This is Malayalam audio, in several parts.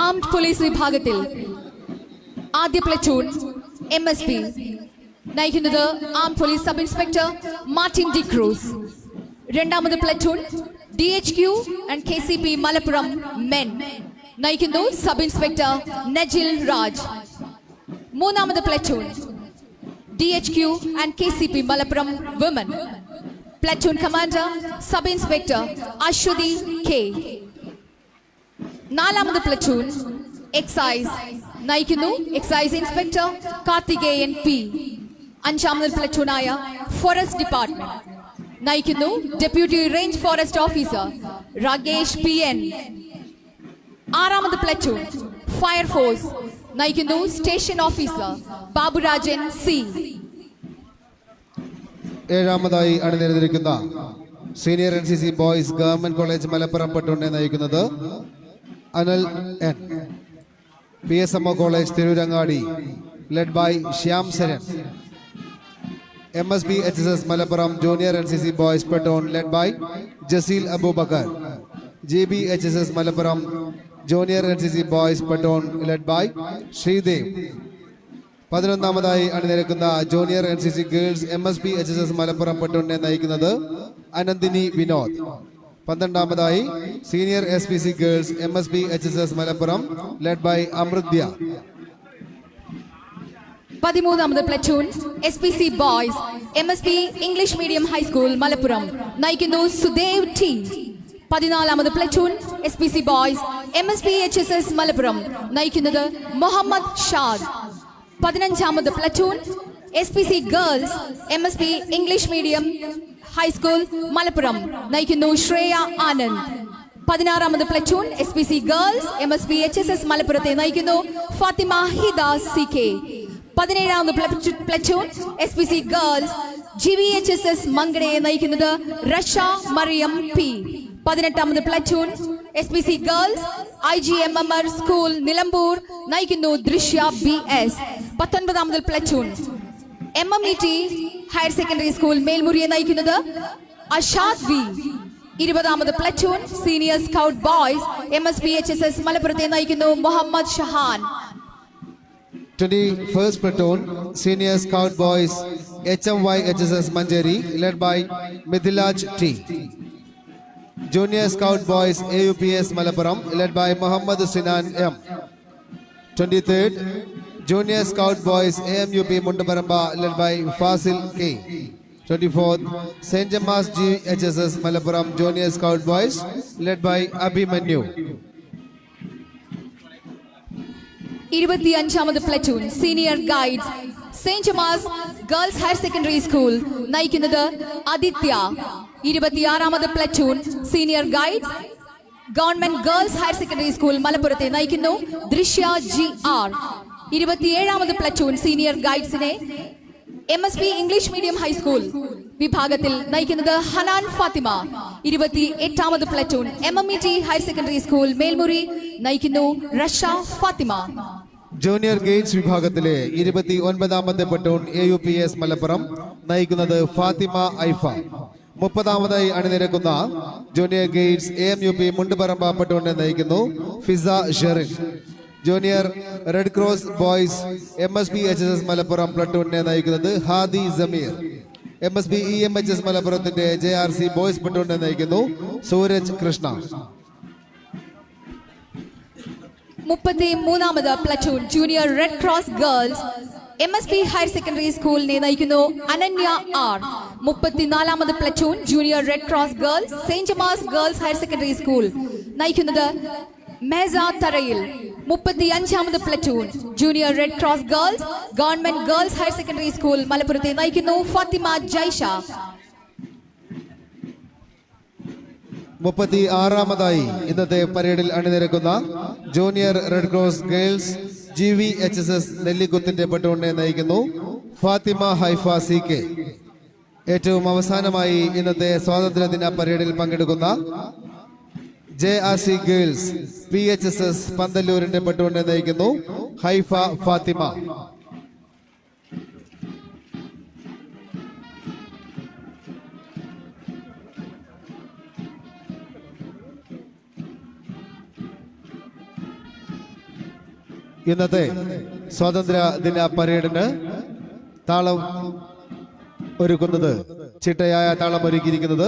ആംഡ് പോലീസ് വിഭാഗത്തിൽ ആദ്യ പ്ലറ്റൂൺ MSP നയിക്കുന്നത് armed police sub inspector Martin D'Cruz. രണ്ടാമത് platoon DHQ and KCP Malappuram men നയിക്കുന്നു സബ് ഇൻസ്പെക്ടർ നജിൽ രാജ്. മൂന്നാമത് platoon DHQ and KCP Malappuram women platoon commander sub inspector Aswathy K. നാലാമത് പ്ലറ്റൂൺ എക്സൈസ് നയിക്കുന്നു എക്സൈസ് ഇൻസ്പെക്ടർ കാർത്തികേയൻ P. അഞ്ചാമത് പ്ലറ്റൂണായ ഫോറസ്റ്റ് ഡിപ്പാർട്ട്മെന്റ് നയിക്കുന്നു deputy range forest officer Rakesh PN. ആറാമത് പ്ലറ്റൂൺ ഫയർഫോഴ്സ് നയിക്കുന്നു സ്റ്റേഷൻ ഓഫീസർ ബാബുരാജൻ C. ഏഴാമതായി അണിനിരന്നിരിക്കുന്ന senior NCC boys government college Malappuram പ്ലറ്റൂണിനെ നയിക്കുന്നത് Anal N. PSMO college Tirurangadi led by Shyam Saran. MSB HSS Malappuram junior NCC boys platoon led by Jaseel Aboobacker. GB HSS Malappuram junior NCC boys platoon led by Sreedev. 11ാമതായി അണിനിരക്കുന്ന junior NCC girls MSB HSS Malappuram പ്ലറ്റൂണിനെ നയിക്കുന്നത് അനന്തിനി വിനോദ്. 12ാമതായി senior SPC girls MSB HSS Malappuram led by Amruthya. 13ാമത് platoon SPC boys MSB English medium high school Malappuram നയിക്കുന്നു Sudev T. 14ാമത് platoon SPC boys MSB HSS Malappuram നയിക്കുന്നത് മുഹമ്മദ് ഷാദ്. 15ാമത് platoon SPC girls MSB English medium high school Malappuram നയിക്കുന്നു ശ്രേയ ആനന്ദ്. 16ാമത് platoon SPC girls MSB HSS മലപ്പുറത്തെ നയിക്കുന്നു ഫാത്തിമ ഹിദ CK. 17ാമത് പ്ലറ്റൂൺ SPC ഗേൾസ് GVHSS മങ്കടയെ നയിക്കുന്നത് റഷ മറിയം P. 18ാമത് platoon SPC girls IGMMR school Nilambur നയിക്കുന്നു ദൃശ്യ BS. 19ാമത് platoon MMET higher secondary school മേൽമുറിയെ നയിക്കുന്നത് അഷാദ് V. 20ാമത് platoon senior scout boys MSB HSS മലപ്പുറത്തെ നയിക്കുന്നു Muhammad Shahan. 21st platoon senior scout boys HMY HSS Manjeri led by Midhilaj T. Junior scout boys AUPS Malappuram led by Muhammad Sinan M. 23rd junior scout boys AMUP Mundaparamba led by Fasil K. 24th St. Jamas GHSS Malappuram junior scout boys led by Abhimanyu. 25ാമത് platoon senior guides saint Gemma's girls higher secondary school നയിക്കുന്നത് ആദിത്യ. 26ാമത് platoon senior guides government girls higher secondary school മലപ്പുറത്തെ നയിക്കുന്നു ദൃശ്യ GR. 27ാമത് പ്ലറ്റൂൺ സീനിയർ ഗൈഡ്സിനെ MSB ഇംഗ്ലീഷ് മീഡിയം ഹൈസ്കൂൾ വിഭാഗത്തിൽ നയിക്കുന്നത് ഹനാൻ ഫാത്തിമ. 28ാമത് platoon MMET higher secondary school Melmuri നയിക്കുന്നു റഷ ഫാത്തിമ. ജൂനിയർ ഗേറ്റ്സ് വിഭാഗത്തിലെ 29ാമത്തെ പ്ലറ്റൂൺ AUPS മലപ്പുറം നയിക്കുന്നത് ഫാത്തിമ ഐഫ. 30ാമതായി അണിനിരക്കുന്ന ജൂനിയർ ഗേറ്റ്സ് AMUP മുണ്ടുപറമ്പ പ്ലറ്റൂണിനെ നയിക്കുന്നു Fiza Sherin. Junior red cross boys MSB HSS Malappuram പ്ലറ്റൂണിനെ നയിക്കുന്നത് ഹാദി സമീർ. MSB EMHS മലപ്പുറത്തിന്റെ JRC ബോയ്സ് പ്ലറ്റൂണിനെ നയിക്കുന്നു സൂരജ് കൃഷ്ണ. 33ാമത് platoon junior red cross girls MSB higher secondary സ്കൂളിനെ നയിക്കുന്നു അനന്യ R. 34ാമത് platoon junior red cross girls saint Gemma's girls higher secondary school നയിക്കുന്നത് മെഹസ തറയിൽ. 35ാമത് platoon junior red cross girls government girls higher secondary school മലപ്പുറത്തെ നയിക്കുന്നു ഫാത്തിമ ജൈഷ. 36ാമതായി ഇന്നത്തെ പരേഡിൽ അണിനിരക്കുന്ന junior red cross girls GVHSS നെല്ലിക്കുത്തിന്റെ പ്ലറ്റൂണിനെ നയിക്കുന്നു ഫാത്തിമ ഹൈഫ CK. ഏറ്റവും അവസാനമായി ഇന്നത്തെ സ്വാതന്ത്ര്യദിന പരേഡിൽ പങ്കെടുക്കുന്ന JRC ഗേൾസ് PHSS പന്തല്ലൂരിന്റെ പ്ലറ്റൂണിനെ നയിക്കുന്നു ഹൈഫ ഫാത്തിമ. ഇന്നത്തെ സ്വാതന്ത്ര്യ ദിന പരേഡിന് താളം ഒരുക്കുന്നത് ചിട്ടയായ താളം ഒരുക്കിയിരിക്കുന്നത്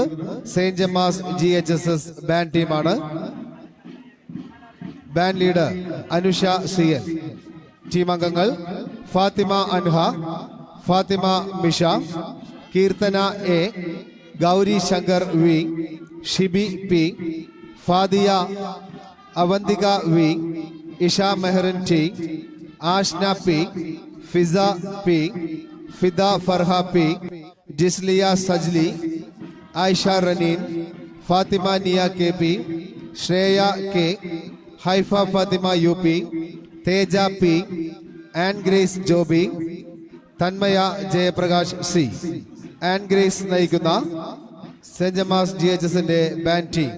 സെയിന്റ് ജെമ്മാസ് GHSS ബാൻഡ് ടീമാണ്. Band leader Anusha CN. Team അംഗങ്ങൾ Fathima Anha, Fathima Misha, Keerthana A, Gauri Shankar V, Shibi P, Fadiya Avanthika V, Isha Mehreen T, Ashna P, Fiza P, Fida Farha P, ജിസ്ലിയ സജ്ലി, Ayisha Raneen, Fathima Niya KP, Shreya K, Haifa Fathima UP, Theja P, Ann Grace Joby, Thanmaya Jayaprakash C. Ann Grace നയിക്കുന്ന സെന്റ് ജെമ്മാസ് GHSന്റെ ബാൻഡ് ടീം.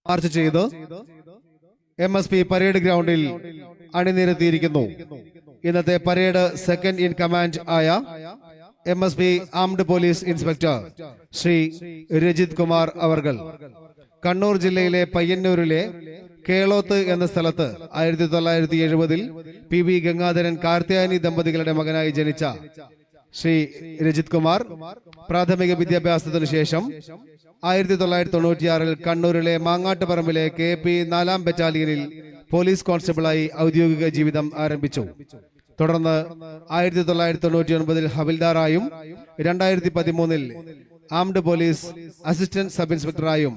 മാർച്ച് ചെയ്ത് MSP പരേഡ് ഗ്രൗണ്ടിൽ അണിനിരത്തിയിരിക്കുന്നു. ഇന്നത്തെ പരേഡ് സെക്കൻഡ് ഇൻ കമാൻഡ് ആയ MSP armed police inspector Shri Rajith Kumar അവർകൾ കണ്ണൂർ ജില്ലയിലെ പയ്യന്നൂരിലെ കേളോത്ത് എന്ന സ്ഥലത്ത് 1970 PB ഗംഗാധരൻ കാർത്തിയാനി ദമ്പതികളുടെ മകനായി ജനിച്ച ശ്രീ രജിത് കുമാർ പ്രാഥമിക വിദ്യാഭ്യാസത്തിനു ശേഷം 1996 കണ്ണൂരിലെ മാങ്ങാട്ടുപറമ്പിലെ KP 4ാം ബറ്റാലിയനിൽ പോലീസ് കോൺസ്റ്റബിളായി ഔദ്യോഗിക ജീവിതം ആരംഭിച്ചു. തുടർന്ന് 1999 ഹവിൽദാറായും 2013 ആംഡ് പോലീസ് അസിസ്റ്റന്റ് സബ് ഇൻസ്പെക്ടറായും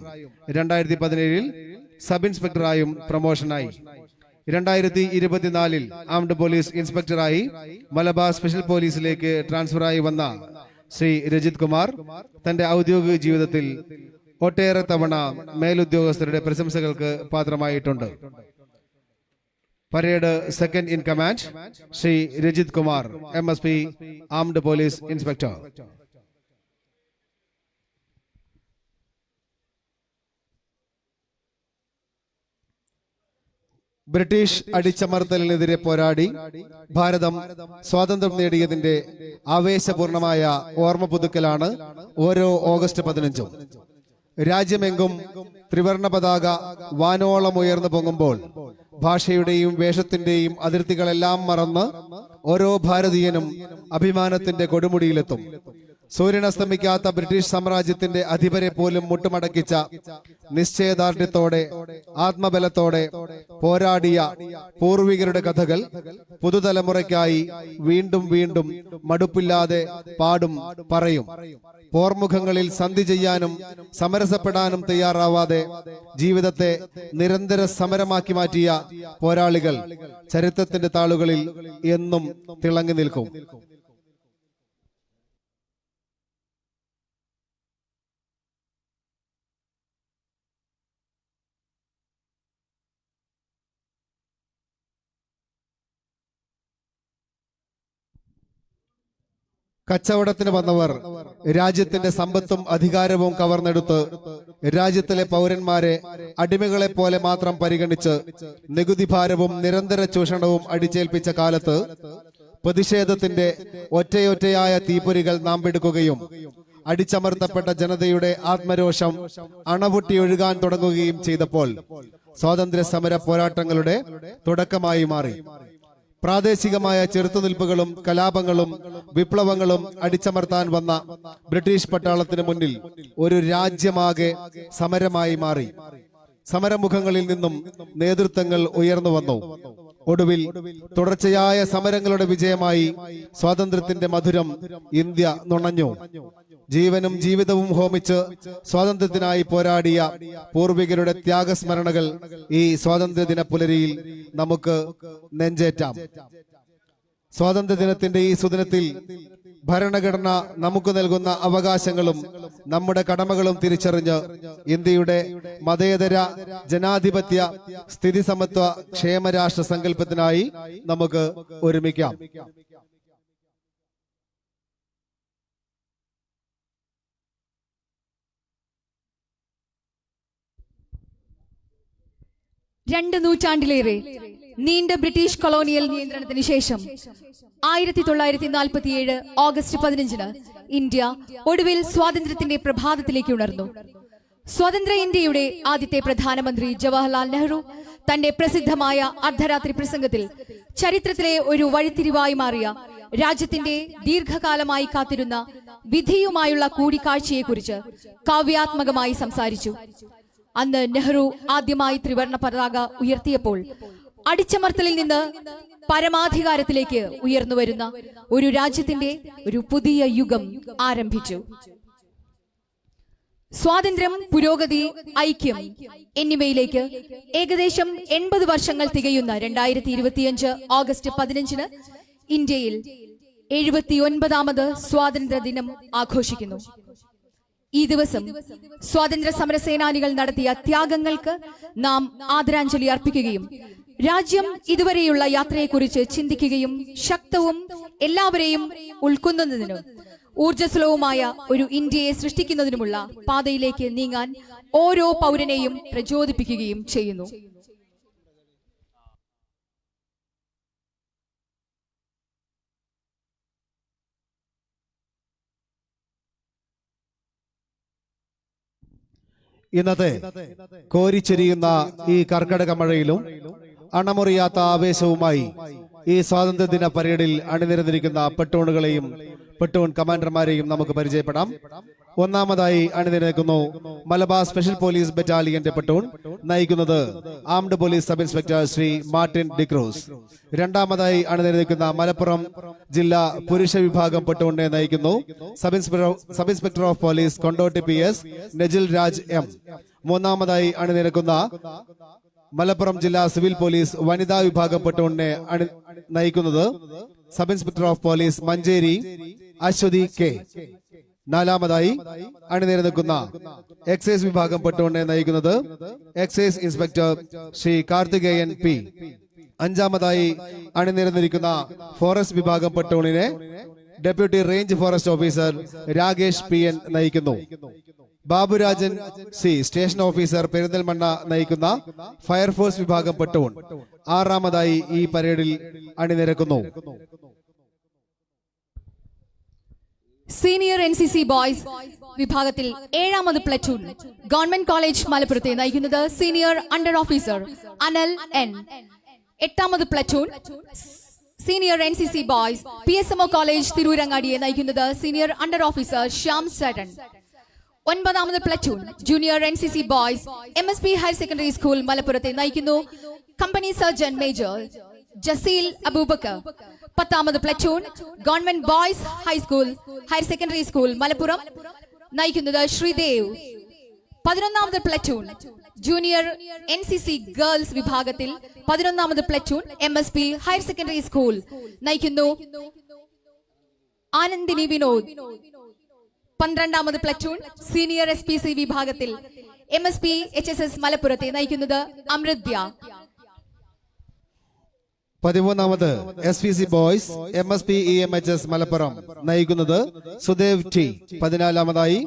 2017 സബ് ഇൻസ്പെക്ടറായും പ്രൊമോഷനായി. 2024 ആംഡ് പോലീസ് ഇൻസ്പെക്ടറായി മലബാർ സ്പെഷ്യൽ പോലീസിലേക്ക് ട്രാൻസ്ഫറായി വന്ന ശ്രീ രജിത് കുമാർ തന്റെ ഔദ്യോഗിക ജീവിതത്തിൽ ഒട്ടേറെ തവണ മേലുദ്യോഗസ്ഥരുടെ പ്രശംസകൾക്ക് പാത്രമായിട്ടുണ്ട്. Parade second in command Shri Rajith Kumar MSP armed police inspector. British അടിച്ചമർത്തലിനെതിരെ പോരാടി ഭാരതം സ്വാതന്ത്ര്യം നേടിയതിന്റെ ആവേശപൂർണമായ ഓർമ്മ പുതുക്കലാണ് ഓരോ ഓഗസ്റ്റ് 15-ഉം. രാജ്യമെങ്കും ത്രിവർണ പതാക വാനോളം ഉയർന്നു പൊങ്ങുമ്പോൾ ഭാഷയുടെയും വേഷത്തിന്റെയും അതിർത്തികളെല്ലാം മറന്ന് ഓരോ ഭാരതീയനും അഭിമാനത്തിന്റെ കൊടുമുടിയിലെത്തും. സൂര്യനസ്തമിക്കാത്ത ബ്രിട്ടീഷ് സാമ്രാജ്യത്തിന്റെ അധിപരെ പോലും മുട്ടുമടക്കിച്ച നിശ്ചയദാർഢ്യത്തോടെ ആത്മബലത്തോടെ പോരാടിയ പൂർവികരുടെ കഥകൾ പുതുതലമുറയ്ക്കായി വീണ്ടും വീണ്ടും മടുപ്പില്ലാതെ പാടും പറയും. പോർമുഖങ്ങളിൽ സന്ധി ചെയ്യാനും സമരസപ്പെടാനും തയ്യാറാവാതെ ജീവിതത്തെ നിരന്തര സമരമാക്കി മാറ്റിയ പോരാളികൾ ചരിത്രത്തിന്റെ താളുകളിൽ എന്നും തിളങ്ങി നിൽക്കും. കച്ചവടത്തിന് വന്നവർ രാജ്യത്തിന്റെ സമ്പത്തും അധികാരവും കവർന്നെടുത്ത് രാജ്യത്തിലെ പൗരന്മാരെ അടിമകളെ പോലെ മാത്രം പരിഗണിച്ച് നികുതി ഭാരവും നിരന്തര ചൂഷണവും അടിച്ചേൽപ്പിച്ച കാലത്ത് പ്രതിഷേധത്തിന്റെ ഒറ്റയൊറ്റയായ തീപ്പൊരികൾ നാം പിടിക്കുകയും അടിച്ചമർത്തപ്പെട്ട ജനതയുടെ ആത്മരോഷം അണപൊട്ടിയൊഴുകാൻ തുടങ്ങുകയും ചെയ്തപ്പോൾ സ്വാതന്ത്ര്യ സമര പോരാട്ടങ്ങളുടെ തുടക്കമായി മാറി. പ്രാദേശികമായ ചെറുത്തുനിൽപ്പുകളും കലാപങ്ങളും വിപ്ലവങ്ങളും അടിച്ചമർത്താൻ വന്ന ബ്രിട്ടീഷ് പട്ടാളത്തിന് മുന്നിൽ ഒരു രാജ്യമാകെ സമരമായി മാറി. സമരമുഖങ്ങളിൽ നിന്നും നേതൃത്വങ്ങൾ ഉയർന്നു വന്നു. ഒടുവിൽ തുടർച്ചയായ സമരങ്ങളുടെ വിജയമായി സ്വാതന്ത്ര്യത്തിന്റെ മധുരം ഇന്ത്യ നുണഞ്ഞു. ജീവനും ജീവിതവും ഹോമിച്ച് സ്വാതന്ത്ര്യത്തിനായി പോരാടിയ പൂർവികരുടെ ത്യാഗസ്മരണകൾ ഈ സ്വാതന്ത്ര്യദിന പുലരിയിൽ നമുക്ക് നെഞ്ചേറ്റാം. സ്വാതന്ത്ര്യദിനത്തിന്റെ ഈ സുദിനത്തിൽ ഭരണഘടന നമുക്ക് നൽകുന്ന അവകാശങ്ങളും നമ്മുടെ കടമകളും തിരിച്ചറിഞ്ഞ് ഇന്ത്യയുടെ മതേതര ജനാധിപത്യ സ്ഥിതിസമത്വ ക്ഷേമരാഷ്ട്ര സങ്കല്പത്തിനായി നമുക്ക് ഒരുമിക്കാം. രണ്ട് നൂറ്റാണ്ടിലേറെ നീണ്ട ബ്രിട്ടീഷ് കൊളോണിയൽ നിയന്ത്രണത്തിന് ശേഷം 1947 ഓഗസ്റ്റ് 15-ന് ഇന്ത്യ ഒടുവിൽ സ്വാതന്ത്ര്യത്തിന്റെ പ്രഭാതത്തിലേക്ക് ഉണർന്നു. സ്വതന്ത്ര ഇന്ത്യയുടെ ആദ്യത്തെ പ്രധാനമന്ത്രി ജവഹർലാൽ നെഹ്റു തന്റെ പ്രസിദ്ധമായ അർദ്ധരാത്രി പ്രസംഗത്തിൽ ചരിത്രത്തിലെ ഒരു വഴിത്തിരിവായി മാറിയ രാജ്യത്തിന്റെ ദീർഘകാലമായി കാത്തിരുന്ന വിധിയുമായുള്ള കൂടിക്കാഴ്ചയെക്കുറിച്ച് കാവ്യാത്മകമായി സംസാരിച്ചു. അന്ന് നെഹ്റു ആദ്യമായി ത്രിവർണ പതാക ഉയർത്തിയപ്പോൾ അടിച്ചമർത്തലിൽ നിന്ന് പരമാധികാരത്തിലേക്ക് ഉയർന്നു വരുന്ന ഒരു രാജ്യത്തിന്റെ ഒരു പുതിയ യുഗം ആരംഭിച്ചു. സ്വാതന്ത്ര്യം, പുരോഗതി, ഐക്യം എന്നിവയിലേക്ക് ഏകദേശം 80 വർഷങ്ങൾ തികയുന്ന 2025 ഓഗസ്റ്റ് 15-ന് ഇന്ത്യയിൽ 79ാമത് സ്വാതന്ത്ര്യ ദിനം ആഘോഷിക്കുന്നു. ഈ ദിവസം സ്വാതന്ത്ര്യ സമര സേനാനികൾ നടത്തിയ ത്യാഗങ്ങൾക്ക് നാം ആദരാഞ്ജലി അർപ്പിക്കുകയും രാജ്യം ഇതുവരെയുള്ള യാത്രയെക്കുറിച്ച് ചിന്തിക്കുകയും ശക്തവും എല്ലാവരെയും ഉൾക്കൊള്ളുന്നതിനും ഊർജ്ജസ്വലവുമായ ഒരു ഇന്ത്യയെ സൃഷ്ടിക്കുന്നതിനുമുള്ള പാതയിലേക്ക് നീങ്ങാൻ ഓരോ പൗരനെയും പ്രചോദിപ്പിക്കുകയും ചെയ്യുന്നു. ഇന്നത്തെ കോരിച്ചെരിയുന്ന ഈ കർക്കടക മഴയിലും അണമുറിയാത്ത ആവേശവുമായി ഈ സ്വാതന്ത്ര്യദിന പരേഡിൽ അണിനിരന്നിരിക്കുന്ന പെട്ടോണുകളെയും പെട്ടോൺ കമാൻഡർമാരെയും നമുക്ക് പരിചയപ്പെടാം. ഒന്നാമതായി അണിനിരക്കുന്നു മലബാർ സ്പെഷ്യൽ പോലീസ് ബറ്റാലിയന്റെ പെട്ടോൺ, നയിക്കുന്നത് armed police sub inspector Shri Martin D'Cruz. രണ്ടാമതായി അണിനിരന്നിരിക്കുന്ന മലപ്പുറം ജില്ലാ പുരുഷ വിഭാഗം പെട്ടോണിനെ നയിക്കുന്നു sub inspector of police Kondotty PS നജിൽ Raj M. മൂന്നാമതായി അണിനിരക്കുന്ന മലപ്പുറം ജില്ലാ സിവിൽ പോലീസ് വനിതാ വിഭാഗം പെട്ടോണിനെ നയിക്കുന്നത് sub inspector of police Manjeri Aswathy K. നാലാമതായി അണിനിരന്നിരിക്കുന്ന എക്സൈസ് വിഭാഗം പെട്ടോണിനെ നയിക്കുന്നത് excise inspector Shri Karthikeyan P. അഞ്ചാമതായി അണിനിരന്നിരിക്കുന്ന ഫോറസ്റ്റ് വിഭാഗം പെട്ടോണിനെ deputy range forest officer Rakesh PN നയിക്കുന്നു. Baburajan C station officer Perinthalmanna നയിക്കുന്ന ഫയർഫോഴ്സ് വിഭാഗം പ്ലട്ടൂൺ ആറാമതായി ഈ പരേഡിൽ അണിനിരക്കുന്നു. സീനിയർ NCC ബോയ്സ് വിഭാഗത്തിൽ ഏഴാമത് പ്ലറ്റൂൺ ഗവൺമെന്റ് കോളേജ് മലപ്പുറത്തെ നയിക്കുന്നത് senior under officer Anal N. എട്ടാമത് platoon senior NCC boys PSMO college തിരൂരങ്ങാടിയെ നയിക്കുന്നത് senior under officer Shyam Saran. ഒൻപതാമത് platoon junior NCC boys MSP higher secondary school മലപ്പുറത്തെ നയിക്കുന്നു company sergeant major Jaseel Abubakar. പത്താമത് platoon government boys high school higher secondary school Malappuram നയിക്കുന്നത് ശ്രീദേവ്. 11ാമത് പ്ലറ്റൂൺ ജൂനിയർ NCC ഗേൾസ് വിഭാഗത്തിൽ 11ാമത് platoon MSP higher secondary school നയിക്കുന്നു ആനന്ദിനി വിനോദ്. 12ാമത് പ്ലറ്റൂൺ സീനിയർ SPC വിഭാഗത്തിൽ MSP HSS മലപ്പുറത്തെ നയിക്കുന്നത് അമൃത്യ. 13ാമത് SPC boys MSP EMHS Malappuram നയിക്കുന്നത് സുദേവ് T. 14ാമതായി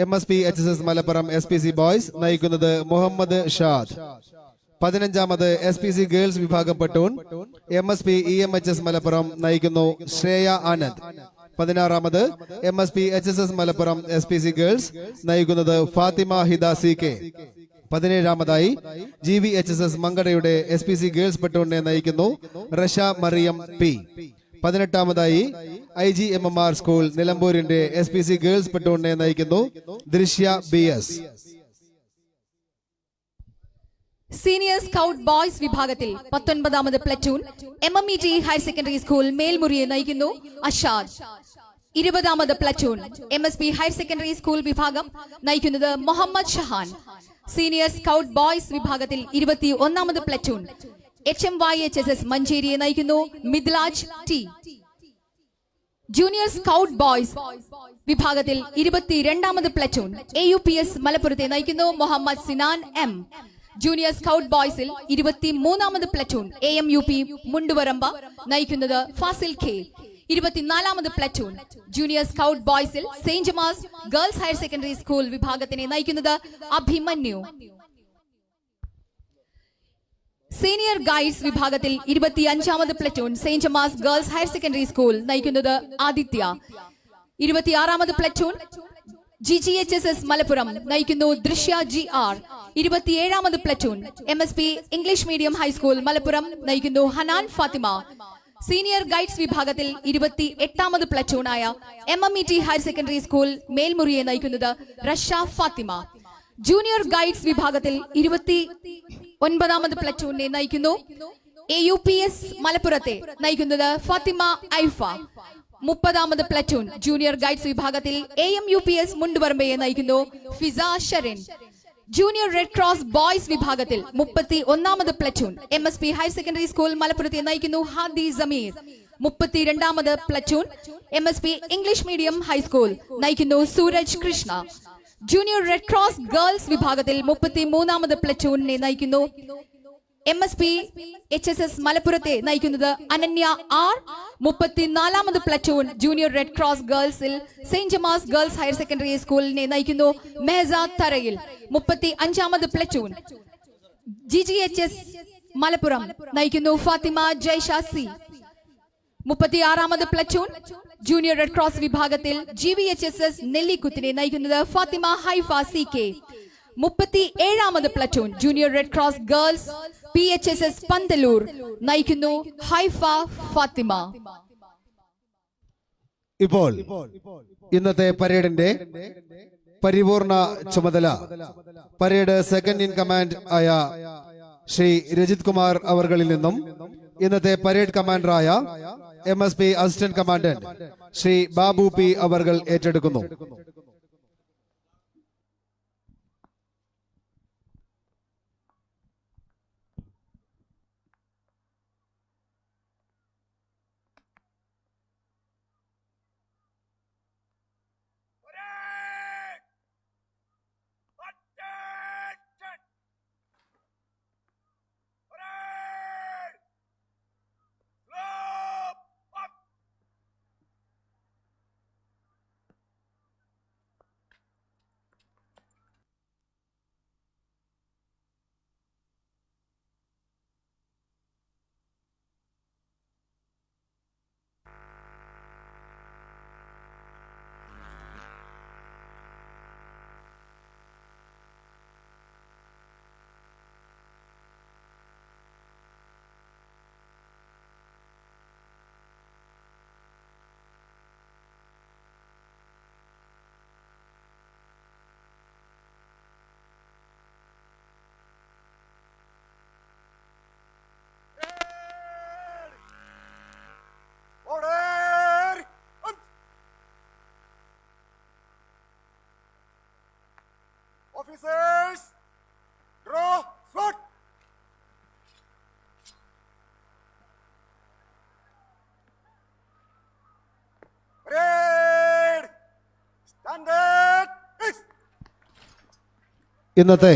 MSP HSS Malappuram SPC boys നയിക്കുന്നത് മുഹമ്മദ് ഷാദ്. 15ാമത് SPC ഗേൾസ് വിഭാഗം പ്ലട്ടൂൺ MSP EMHS മലപ്പുറം നയിക്കുന്നു ശ്രേയ ആനന്ദ്. 16ാമത് MSP HSS Malappuram SPC girls നയിക്കുന്നത് ഫാത്തിമ ഹിദ CK. 17ാമതായി GVHSS മങ്കടയുടെ SPC ഗേൾസ് പ്ലട്ടൂണിനെ നയിക്കുന്നു റഷ മറിയം P. 18ാമതായി IGMMR സ്കൂൾ നിലമ്പൂരിന്റെ SPC ഗേൾസ് പ്ലട്ടൂണിനെ നയിക്കുന്നു Drishya BS. Senior scout boys വിഭാഗത്തിൽ 19ാമത് platoon MMET higher secondary school മേൽമുറിയെ നയിക്കുന്നു അഷാദ്. 20ാമത് platoon MSP higher secondary school വിഭാഗം നയിക്കുന്നത് Muhammad Shahan. Senior scout boys വിഭാഗത്തിൽ 21ാമത് പ്ലറ്റൂൺ HMYHSS മഞ്ചേരിയെ നയിക്കുന്നു Midlaj T. Junior scout boys വിഭാഗത്തിൽ 22ാമത് പ്ലറ്റൂൺ AUPS മലപ്പുറത്തെ നയിക്കുന്നു Muhammad Sinan M. Junior scout ബോയ്സിൽ 23ാമത് പ്ലറ്റൂൺ AMUP മുണ്ടുവരമ്പ നയിക്കുന്നത് ഫാസിൽ K. 24ാമത് പ്ലറ്റൂൺ ജൂനിയർ സ്കൗട്ട് ബോയ്സിൽ saint Gemma's girls higher secondary school വിഭാഗത്തിനെ നയിക്കുന്നത് അഭിമന്യു. സീനിയർ ഗൈഡ്സ് വിഭാഗത്തിൽ 25ാമത് platoon Saint Gemma's girls higher secondary school നയിക്കുന്നത് ആദിത്യ. 26ാമത് പ്ലറ്റൂൺ GGHSS മലപ്പുറം നയിക്കുന്നു ദൃശ്യ GR. 27ാമത് platoon MSP English medium high school Malappuram നയിക്കുന്നു ഹനാൻ ഫാത്തിമ. സീനിയർ ഗൈഡ്സ് വിഭാഗത്തിൽ 28ാമത് പ്ലറ്റൂണായ MMET ഹയർ സെക്കൻഡറി സ്കൂൾ മേൽമുറിയെ നയിക്കുന്നത് റഷ ഫാത്തിമ. ജൂനിയർ ഗൈഡ്സ് വിഭാഗത്തിൽ 29ാമത് പ്ലറ്റൂണിനെ നയിക്കുന്നു AUPS മലപ്പുറത്തെ നയിക്കുന്നത് ഫാത്തിമ ഐഫ. 30ാമത് പ്ലറ്റൂൺ ജൂനിയർ ഗൈഡ്സ് വിഭാഗത്തിൽ AMUPS മുണ്ടുപറമ്പയെ നയിക്കുന്നു Fiza Sherin. Junior red cross boys വിഭാഗത്തിൽ 31ാമത് platoon MSP higher secondary school മലപ്പുറത്തെ നയിക്കുന്നു ഹാദി സമീർ. 32ാമത് platoon MSP English medium high school നയിക്കുന്നു Suraj Krishna. Junior red cross girls വിഭാഗത്തിൽ 33ാമത് പ്ലറ്റൂണിനെ നയിക്കുന്നു MSP HSS മലപ്പുറത്തെ നയിക്കുന്നത് അനന്യ R. 34ാമത് പ്ലറ്റൂൺ ജൂനിയർ റെഡ് ക്രോസ് ഗേൾസിൽ saint Gemma's girls higher secondary സ്കൂളിനെ നയിക്കുന്നു മെഹസ തറയിൽ. 35ാമത് പ്ലറ്റൂൺ GGHS മലപ്പുറം നയിക്കുന്നു ഫാത്തിമ ജയ്ഷ C. 36ാമത് പ്ലറ്റൂൺ ജൂനിയർ റെഡ് ക്രോസ് വിഭാഗത്തിൽ GVHSS നെല്ലിക്കുത്തിനെ നയിക്കുന്നത് ഫാത്തിമ ഹൈഫ CK. 37ാമത് platoon junior red cross girls PHSS Pandalur നയിക്കുന്നു ഹൈഫ ഫാത്തിമ. ഇപ്പോൾ ഇന്നത്തെ പരേഡിന്റെ പരിപൂർണ ചുമതല പരേഡ് സെക്കൻഡ് ഇൻ കമാൻഡ് ആയ ശ്രീ രജിത് കുമാർ അവർകളിൽ നിന്നും ഇന്നത്തെ പരേഡ് കമാൻഡറായ MSP assistant commandant Shri Babu P അവർകൾ ഏറ്റെടുക്കുന്നു. Officers, draw sword. Parade. Standard. East. ഇന്നത്തെ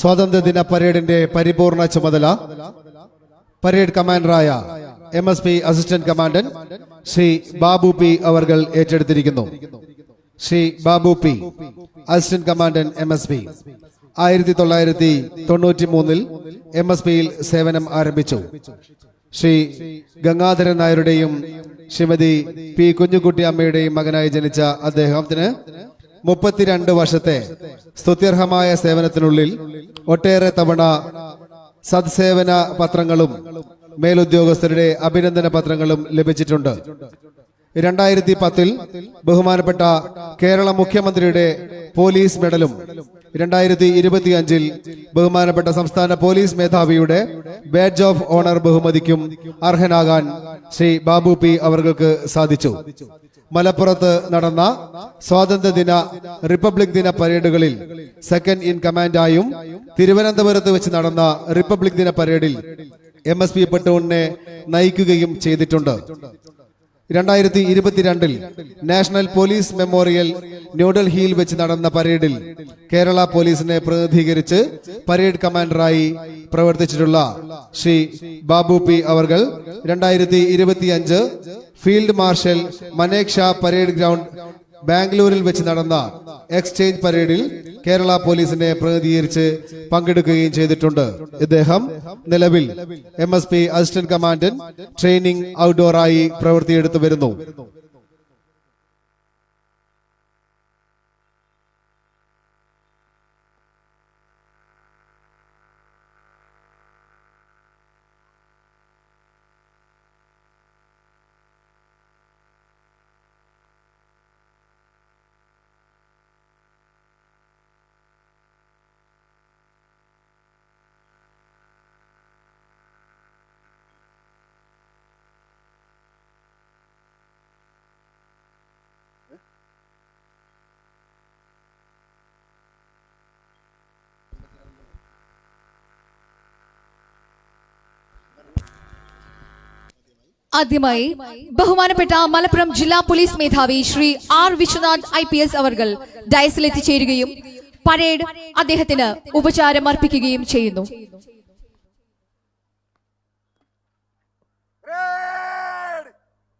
സ്വാതന്ത്ര്യദിന പരേഡിന്റെ പരിപൂർണ ചുമതല പരേഡ് കമാൻഡറായ MSP assistant commandant Shri Babu P അവർകൾ ഏറ്റെടുത്തിരിക്കുന്നു. Shri Babu P, assistant commandant MSP, 1993 MSPയിൽ സേവനം ആരംഭിച്ചു. ശ്രീ ഗംഗാധരൻ നായരുടെയും ശ്രീമതി പി കുഞ്ഞുകുട്ടി അമ്മയുടെയും മകനായി ജനിച്ച അദ്ദേഹത്തിന് 32 വർഷത്തെ സ്തുത്യർഹമായ സേവനത്തിനുള്ളിൽ ഒട്ടേറെ തവണ സദ്സേവന പത്രങ്ങളും മേലുദ്യോഗസ്ഥരുടെ അഭിനന്ദന പത്രങ്ങളും ലഭിച്ചിട്ടുണ്ട്. 2010 ബഹുമാനപ്പെട്ട കേരള മുഖ്യമന്ത്രിയുടെ പോലീസ് മെഡലും 2025 ബഹുമാനപ്പെട്ട സംസ്ഥാന പോലീസ് മേധാവിയുടെ ബാഡ്ജ് ഓഫ് ഓണർ ബഹുമതിക്കും അർഹനാകാൻ ശ്രീ ബാബു പി അവർക്ക് സാധിച്ചു. മലപ്പുറത്ത് നടന്ന സ്വാതന്ത്ര്യദിന റിപ്പബ്ലിക് ദിന പരേഡുകളിൽ സെക്കൻഡ് ഇൻ കമാൻഡായും തിരുവനന്തപുരത്ത് വെച്ച് നടന്ന റിപ്പബ്ലിക് ദിന പരേഡിൽ MSP പ്ലട്ടൂണിനെ നയിക്കുകയും ചെയ്തിട്ടുണ്ട്. 2022 നാഷണൽ പോലീസ് മെമ്മോറിയൽ ന്യൂഡൽഹിയിൽ വെച്ച് നടന്ന പരേഡിൽ കേരള പോലീസിനെ പ്രതിനിധീകരിച്ച് പരേഡ് കമാൻഡറായി പ്രവർത്തിച്ചിട്ടുള്ള ശ്രീ ബാബു പി അവർകൾ 2025 field marshal Manekshaw parade ground ബാംഗ്ലൂരിൽ വെച്ച് നടന്ന എക്സ്ചേഞ്ച് പരേഡിൽ കേരള പോലീസിനെ പ്രതിനിധീകരിച്ച് പങ്കെടുക്കുകയും ചെയ്തിട്ടുണ്ട്. ഇദ്ദേഹം നിലവിൽ MSP അസിസ്റ്റന്റ് കമാൻഡന്റ് ട്രെയിനിംഗ് ഔട്ട്ഡോറായി പ്രവൃത്തിയെടുത്തു വരുന്നു. ആദ്യമായി ബഹുമാനപ്പെട്ട മലപ്പുറം ജില്ലാ പോലീസ് മേധാവി ശ്രീ R വിശ്വനാഥ് IPS അവർകൾ ഡയസിൽ എത്തിച്ചേരുകയും പരേഡ് അദ്ദേഹത്തിന് ഉപചാരം അർപ്പിക്കുകയും ചെയ്യുന്നു. Red.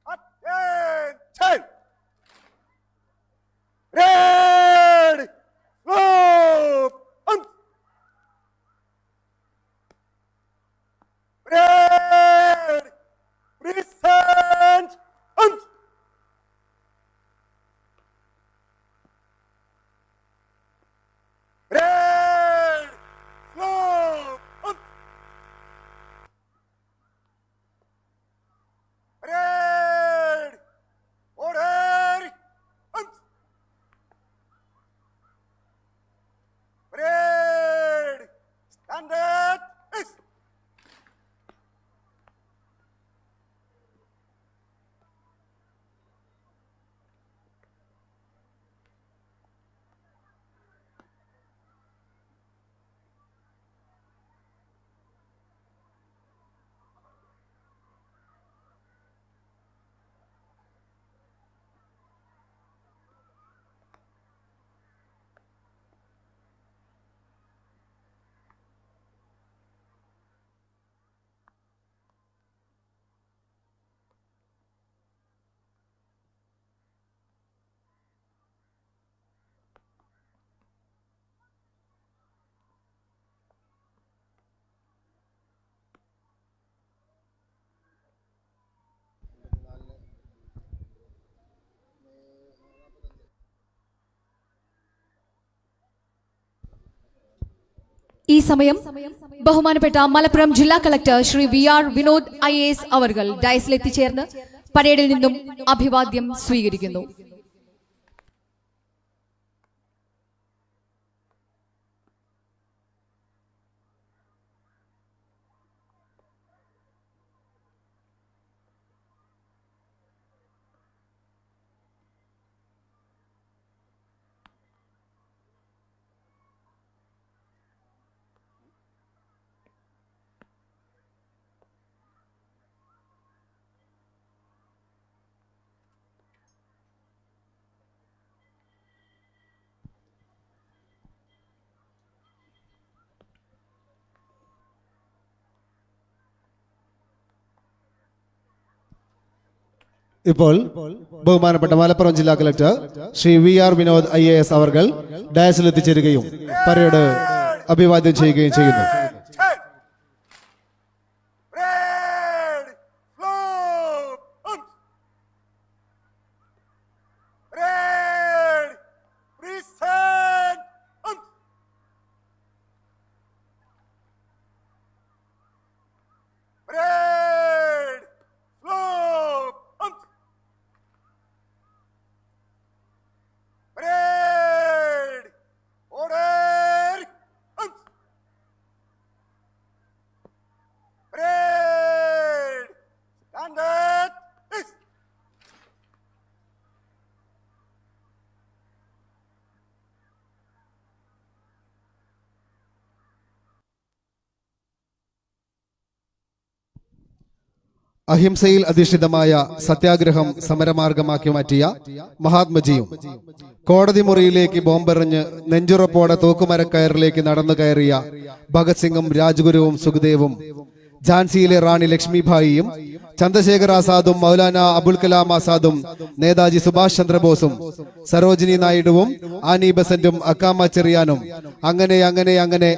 Attention. Red. Move. Red. Present. Red. Move. Red. Order. Red. Standard. East. ഈ സമയം ബഹുമാനപ്പെട്ട മലപ്പുറം ജില്ലാ collector Shri VR Vinod IAS അവർകൾ ഡയസിൽ എത്തിച്ചേർന്ന് പരേഡിൽ നിന്നും അഭിവാദ്യം സ്വീകരിക്കുന്നു. ഇപ്പോൾ ബഹുമാനപ്പെട്ട മലപ്പുറം ജില്ലാ collector Shri VR Vinod IAS അവർ ഡയസിൽ എത്തിച്ചേരുകയും പരേഡ് അഭിവാദ്യം ചെയ്യുകയും ചെയ്യുന്നു. അഹിംസയിൽ അധിഷ്ഠിതമായ സത്യാഗ്രഹം സമരമാർഗമാക്കി മാറ്റിയ മഹാത്മജിയും കോടതി മുറിയിലേക്ക് ബോംബെറിഞ്ഞ് നെഞ്ചുറപ്പോടെ തൂക്കുമരക്കയറിലേക്ക് നടന്നു കയറിയ ഭഗത് സിംഗും രാജ്ഗുരുവും സുഖദേവും ഝാൻസിയിലെ റാണി ലക്ഷ്മിഭായിയും ചന്ദ്രശേഖർ ആസാദും മൗലാന അബുൽ കലാം ആസാദും നേതാജി സുഭാഷ് ചന്ദ്രബോസും സരോജിനി നായിഡുവും ആനി ബസന്റും അക്കാമ ചെറിയാനും അങ്ങനെ അങ്ങനെ അങ്ങനെ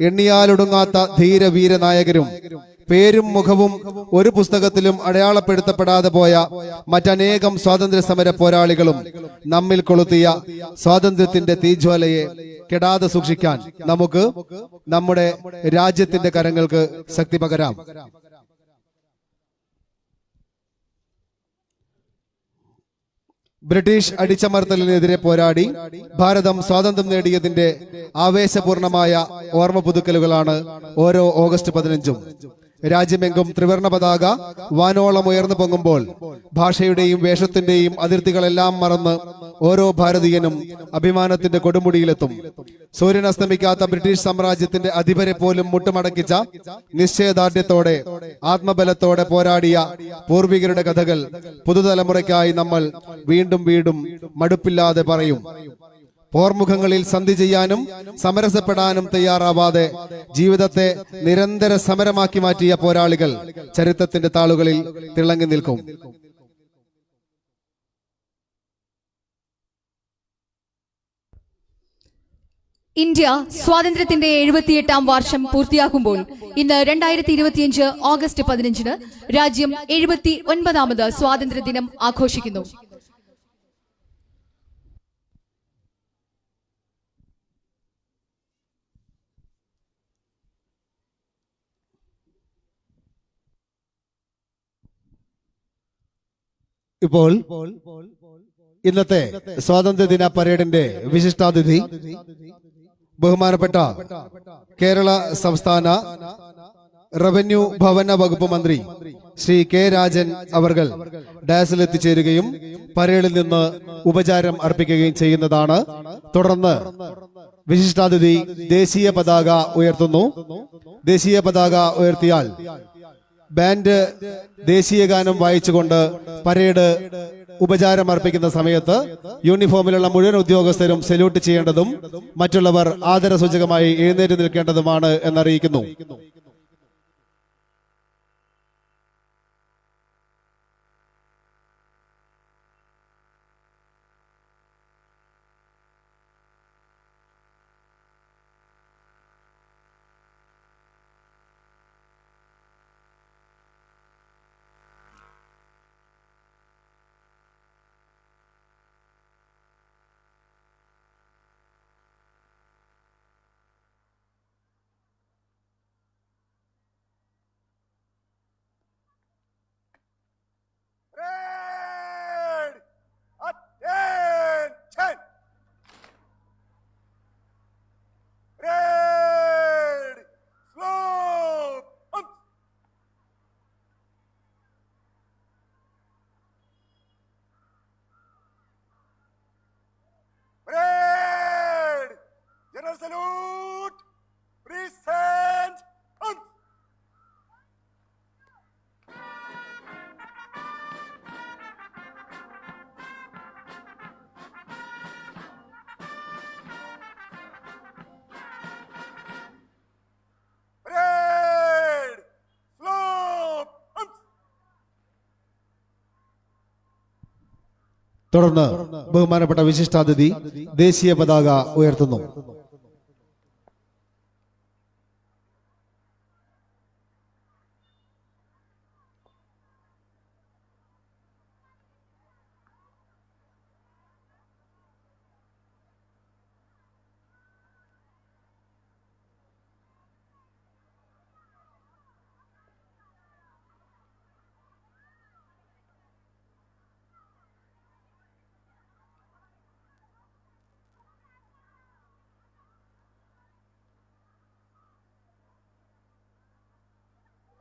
എണ്ണിയാലൊടുങ്ങാത്ത ധീരവീര നായകരും പേരും മുഖവും ഒരു പുസ്തകത്തിലും അടയാളപ്പെടുത്തപ്പെടാതെ പോയ മറ്റനേകം സ്വാതന്ത്ര്യ സമര പോരാളികളും നമ്മിൽ കൊളുത്തിയ സ്വാതന്ത്ര്യത്തിന്റെ തീജ്വാലയെ കെടാതെ സൂക്ഷിക്കാൻ നമുക്ക് നമ്മുടെ രാജ്യത്തിന്റെ കരങ്ങൾക്ക് ശക്തി പകരാം. ബ്രിട്ടീഷ് അടിച്ചമർത്തലിനെതിരെ പോരാടി ഭാരതം സ്വാതന്ത്ര്യം നേടിയതിന്റെ ആവേശപൂർണമായ ഓർമ്മ പുതുക്കലുകളാണ് ഓരോ ഓഗസ്റ്റ് 15-ഉം. രാജ്യമെങ്കും ത്രിവർണ പതാക വാനോളം ഉയർന്നു പൊങ്ങുമ്പോൾ ഭാഷയുടെയും വേഷത്തിന്റെയും അതിർത്തികളെല്ലാം മറന്ന് ഓരോ ഭാരതീയനും അഭിമാനത്തിന്റെ കൊടുമുടിയിലെത്തും. സൂര്യൻ അസ്തമിക്കാത്ത ബ്രിട്ടീഷ് സാമ്രാജ്യത്തിന്റെ അധിപരെ പോലും മുട്ടുമടക്കിച്ച നിശ്ചയദാർഢ്യത്തോടെ ആത്മബലത്തോടെ പോരാടിയ പൂർവികരുടെ കഥകൾ പുതുതലമുറയ്ക്കായി നമ്മൾ വീണ്ടും വീണ്ടും മടുപ്പില്ലാതെ പറയും. പോർമുഖങ്ങളിൽ സന്ധി ചെയ്യാനും സമരസപ്പെടാനും തയ്യാറാവാതെ ജീവിതത്തെ നിരന്തര സമരമാക്കി മാറ്റിയ പോരാളികൾ ചരിത്രത്തിന്റെ താളുകളിൽ തിളങ്ങി നിൽക്കും. ഇന്ത്യ സ്വാതന്ത്ര്യത്തിന്റെ 78-ാം വർഷം പൂർത്തിയാക്കുമ്പോൾ ഇന്ന് 2025 ഓഗസ്റ്റ് 15-ന് രാജ്യം 79ാമത് സ്വാതന്ത്ര്യ ദിനം ആഘോഷിക്കുന്നു. ഇപ്പോൾ ഇന്നത്തെ സ്വാതന്ത്ര്യദിന പരേഡിന്റെ വിശിഷ്ടാതിഥി ബഹുമാനപ്പെട്ട കേരള സംസ്ഥാന റവന്യൂ ഭവന വകുപ്പ് മന്ത്രി ശ്രീ K. രാജൻ അവർകൾ ഡാസിൽ എത്തിച്ചേരുകയും പരേഡിൽ നിന്ന് ഉപചാരം അർപ്പിക്കുകയും ചെയ്യുന്നതാണ്. തുടർന്ന് വിശിഷ്ടാതിഥി ദേശീയ പതാക ഉയർത്തുന്നു. ദേശീയ പതാക ഉയർത്തിയാൽ ബാൻഡ് ദേശീയ ഗാനം വായിച്ചുകൊണ്ട് പരേഡ് ഉപചാരം അർപ്പിക്കുന്ന സമയത്ത് യൂണിഫോമിലുള്ള മുഴുവൻ ഉദ്യോഗസ്ഥരും സല്യൂട്ട് ചെയ്യേണ്ടതും മറ്റുള്ളവർ ആദരസൂചകമായി എഴുന്നേറ്റ് നിൽക്കേണ്ടതുമാണ് എന്നറിയിക്കുന്നു. Salute! Present! Parade! Slope! തുടർന്ന് ബഹുമാനപ്പെട്ട വിശിഷ്ടാതിഥി ദേശീയ പതാക ഉയർത്തുന്നു.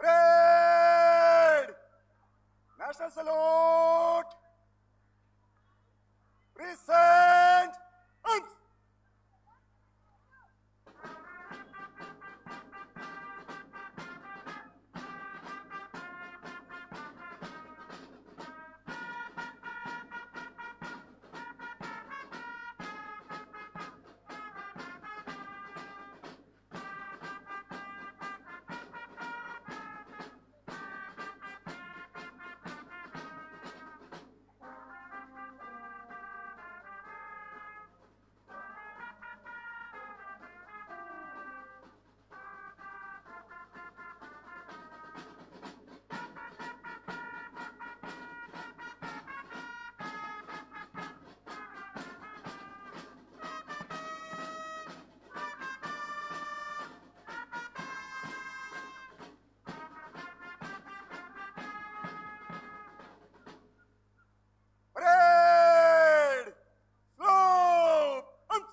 Parade! National salute! Present! Arms! Parade! Slope! Arms!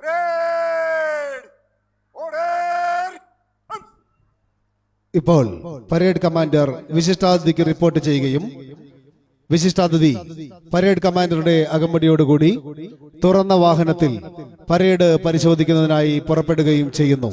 Parade! Order! Arms! ഇപ്പോൾ പരേഡ് കമാൻഡർ വിശിഷ്ടാതിഥിക്ക് റിപ്പോർട്ട് ചെയ്യുകയും വിശിഷ്ടാതിഥി പരേഡ് കമാൻഡറുടെ അകമ്പടിയോടുകൂടി തുറന്ന വാഹനത്തിൽ പരേഡ് പരിശോധിക്കുന്നതിനായി പുറപ്പെടുകയും ചെയ്യുന്നു.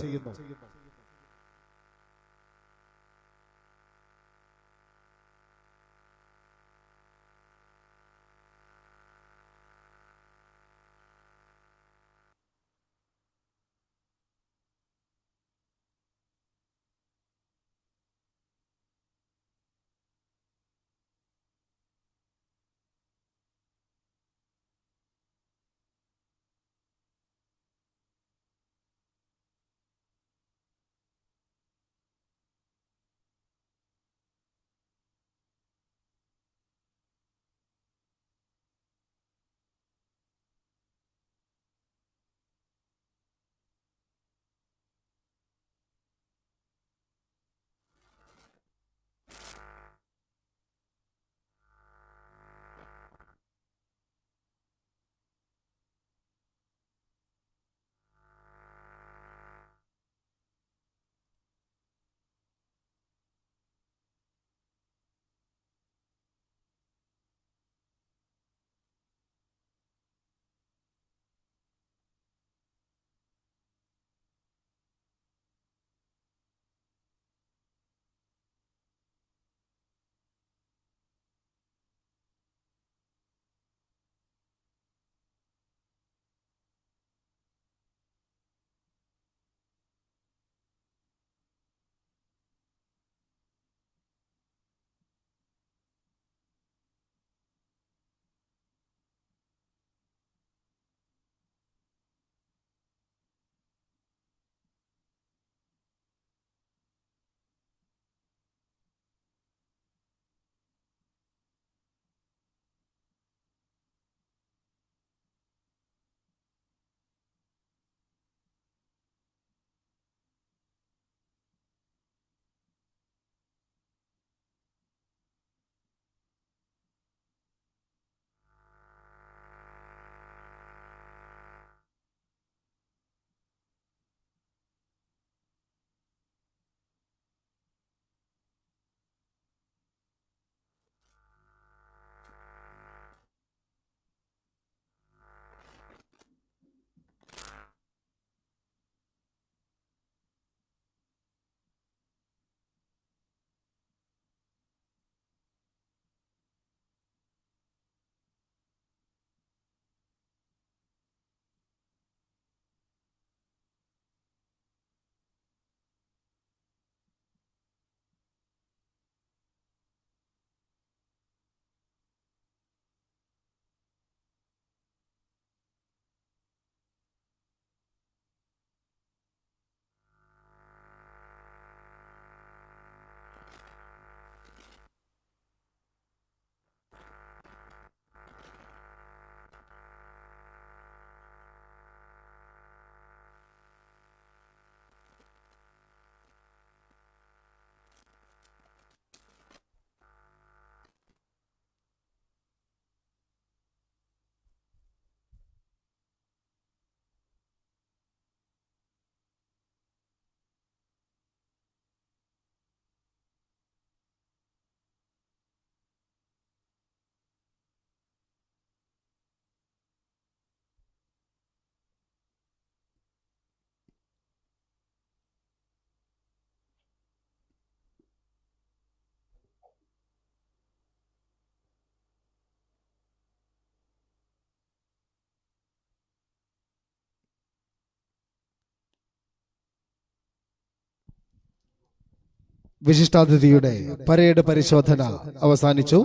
വിശിഷ്ടാതിഥിയുടെ പരേഡ് പരിശോധന അവസാനിച്ചു.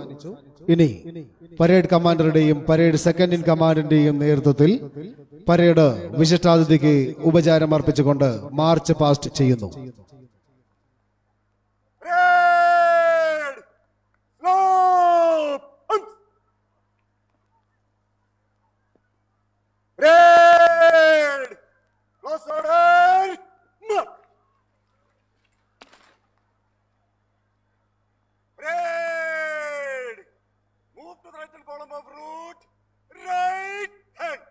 ഇനി പരേഡ് കമാൻഡറുടെയും പരേഡ് സെക്കൻഡ് ഇൻ കമാൻഡിന്റെയും നേതൃത്വത്തിൽ പരേഡ് വിശിഷ്ടാതിഥിക്ക് ഉപചാരം അർപ്പിച്ചുകൊണ്ട് മാർച്ച് പാസ്റ്റ് ചെയ്യുന്നു. Parade! Slope! Parade! Close order! Mark! Parade! Move to the right hand column of route. Right hand!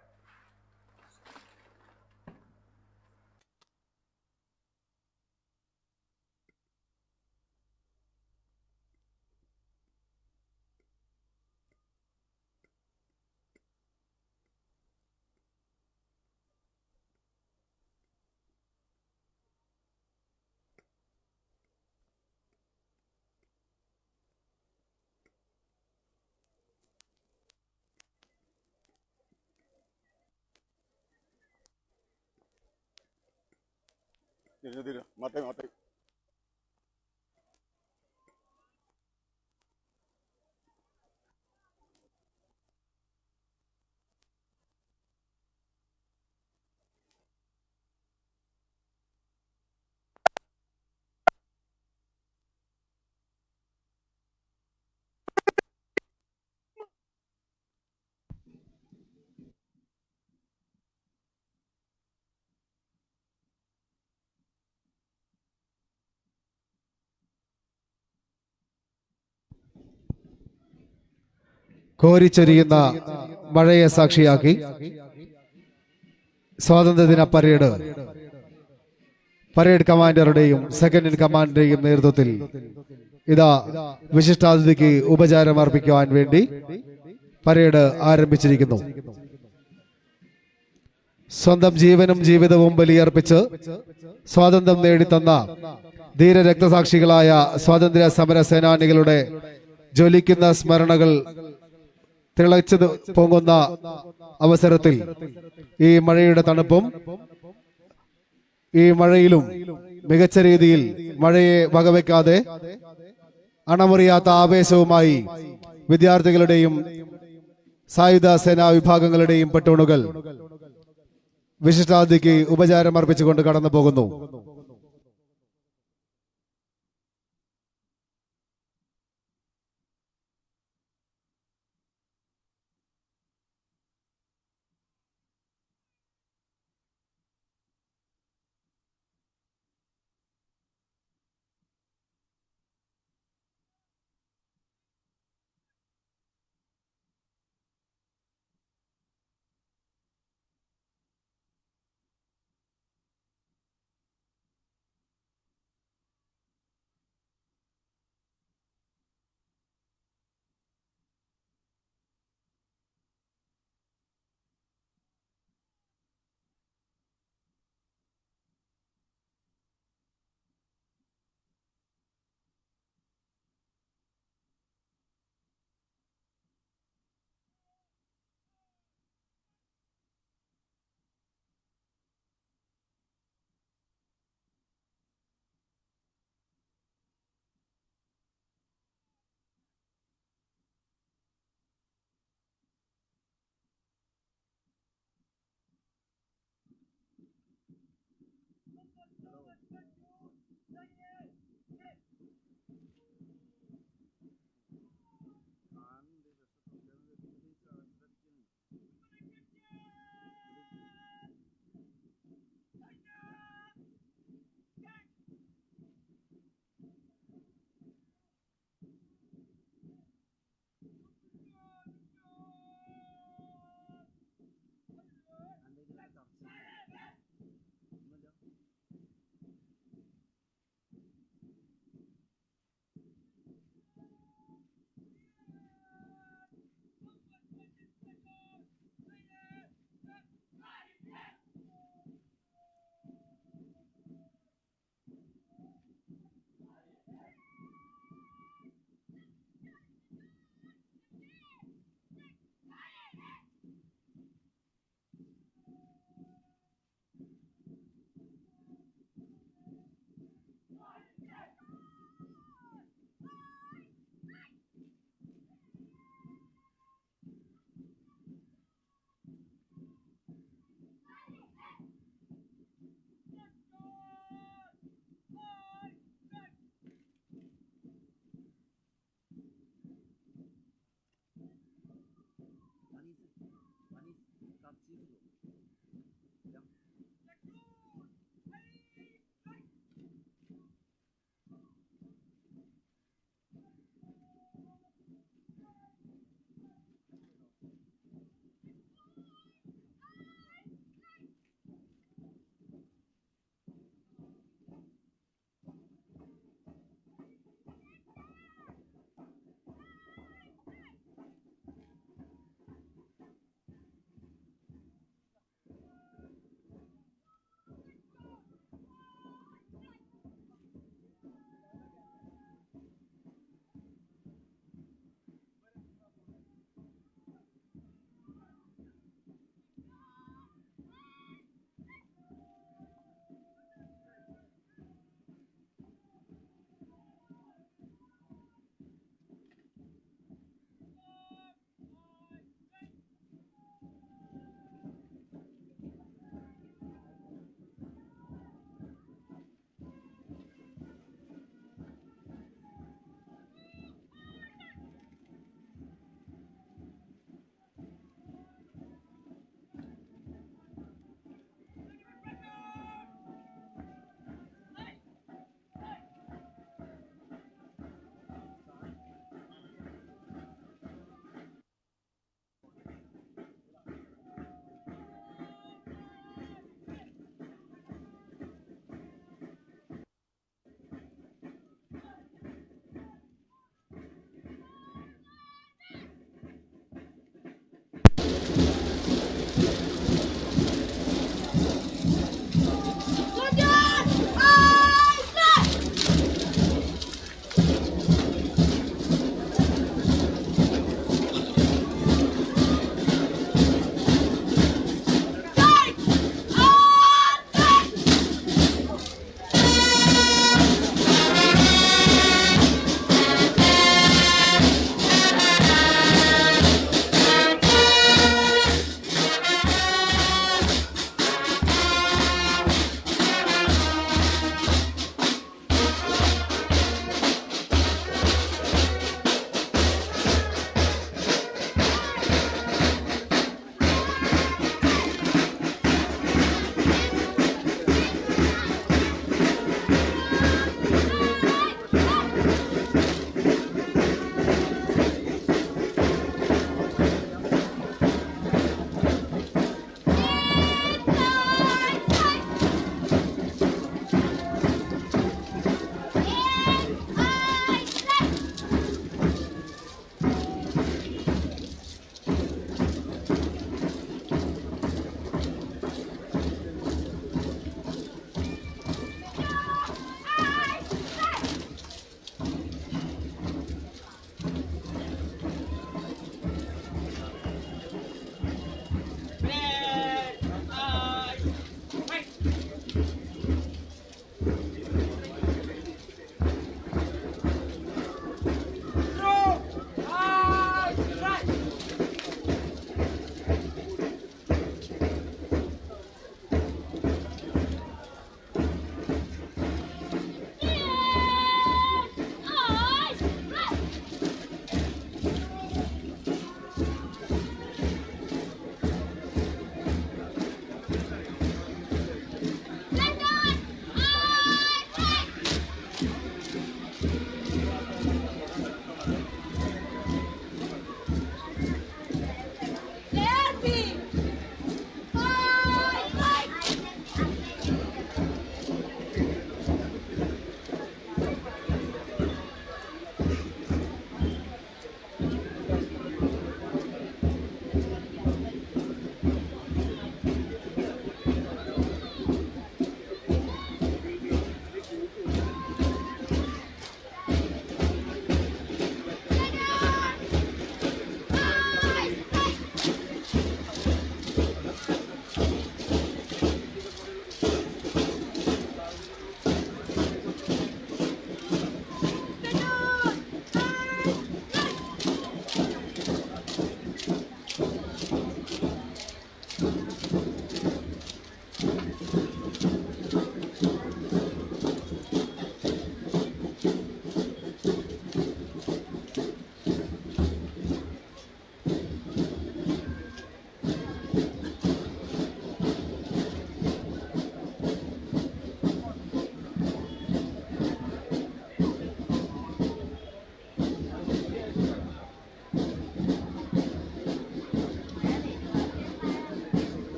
Mate, mate. കോരിച്ചൊരിയുന്ന മഴയെ സാക്ഷിയാക്കി സ്വാതന്ത്ര്യദിന പരേഡ് കമാൻഡറുടെയും സെക്കൻഡ് ഇൻ കമാൻഡറുടെയും നേതൃത്വത്തിൽ ഇതാ വിശിഷ്ടാതിഥിക്ക് ഉപചാരം അർപ്പിക്കുവാൻ വേണ്ടി പരേഡ് ആരംഭിച്ചിരിക്കുന്നു. സ്വന്തം ജീവനും ജീവിതവും ബലിയർപ്പിച്ച് സ്വാതന്ത്ര്യം നേടിത്തന്ന ധീര രക്തസാക്ഷികളായ സ്വാതന്ത്ര്യ സമര സേനാനികളുടെ ജ്വലിക്കുന്ന സ്മരണകൾ തിളച്ചു പൊങ്ങുന്ന അവസരത്തിൽ ഈ മഴയുടെ തണുപ്പും ഈ മഴയിലും മികച്ച രീതിയിൽ മഴയെ വകവെക്കാതെ അണമുറിയാത്ത ആവേശവുമായി വിദ്യാർത്ഥികളുടെയും സായുധ സേനാ വിഭാഗങ്ങളുടെയും പെട്ടൂണുകൾ വിശിഷ്ടാതിഥിക്ക് ഉപചാരം അർപ്പിച്ചുകൊണ്ട് കടന്നു പോകുന്നു.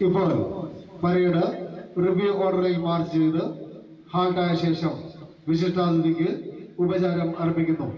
ഇപ്പോൾ പരേഡ് റിവ്യൂ ഓർഡറിൽ മാർച്ച് ചെയ്ത് ഹാൾട്ടായ ശേഷം വിശിഷ്ടാതിഥിക്ക് ഉപചാരം അർപ്പിക്കുന്നു.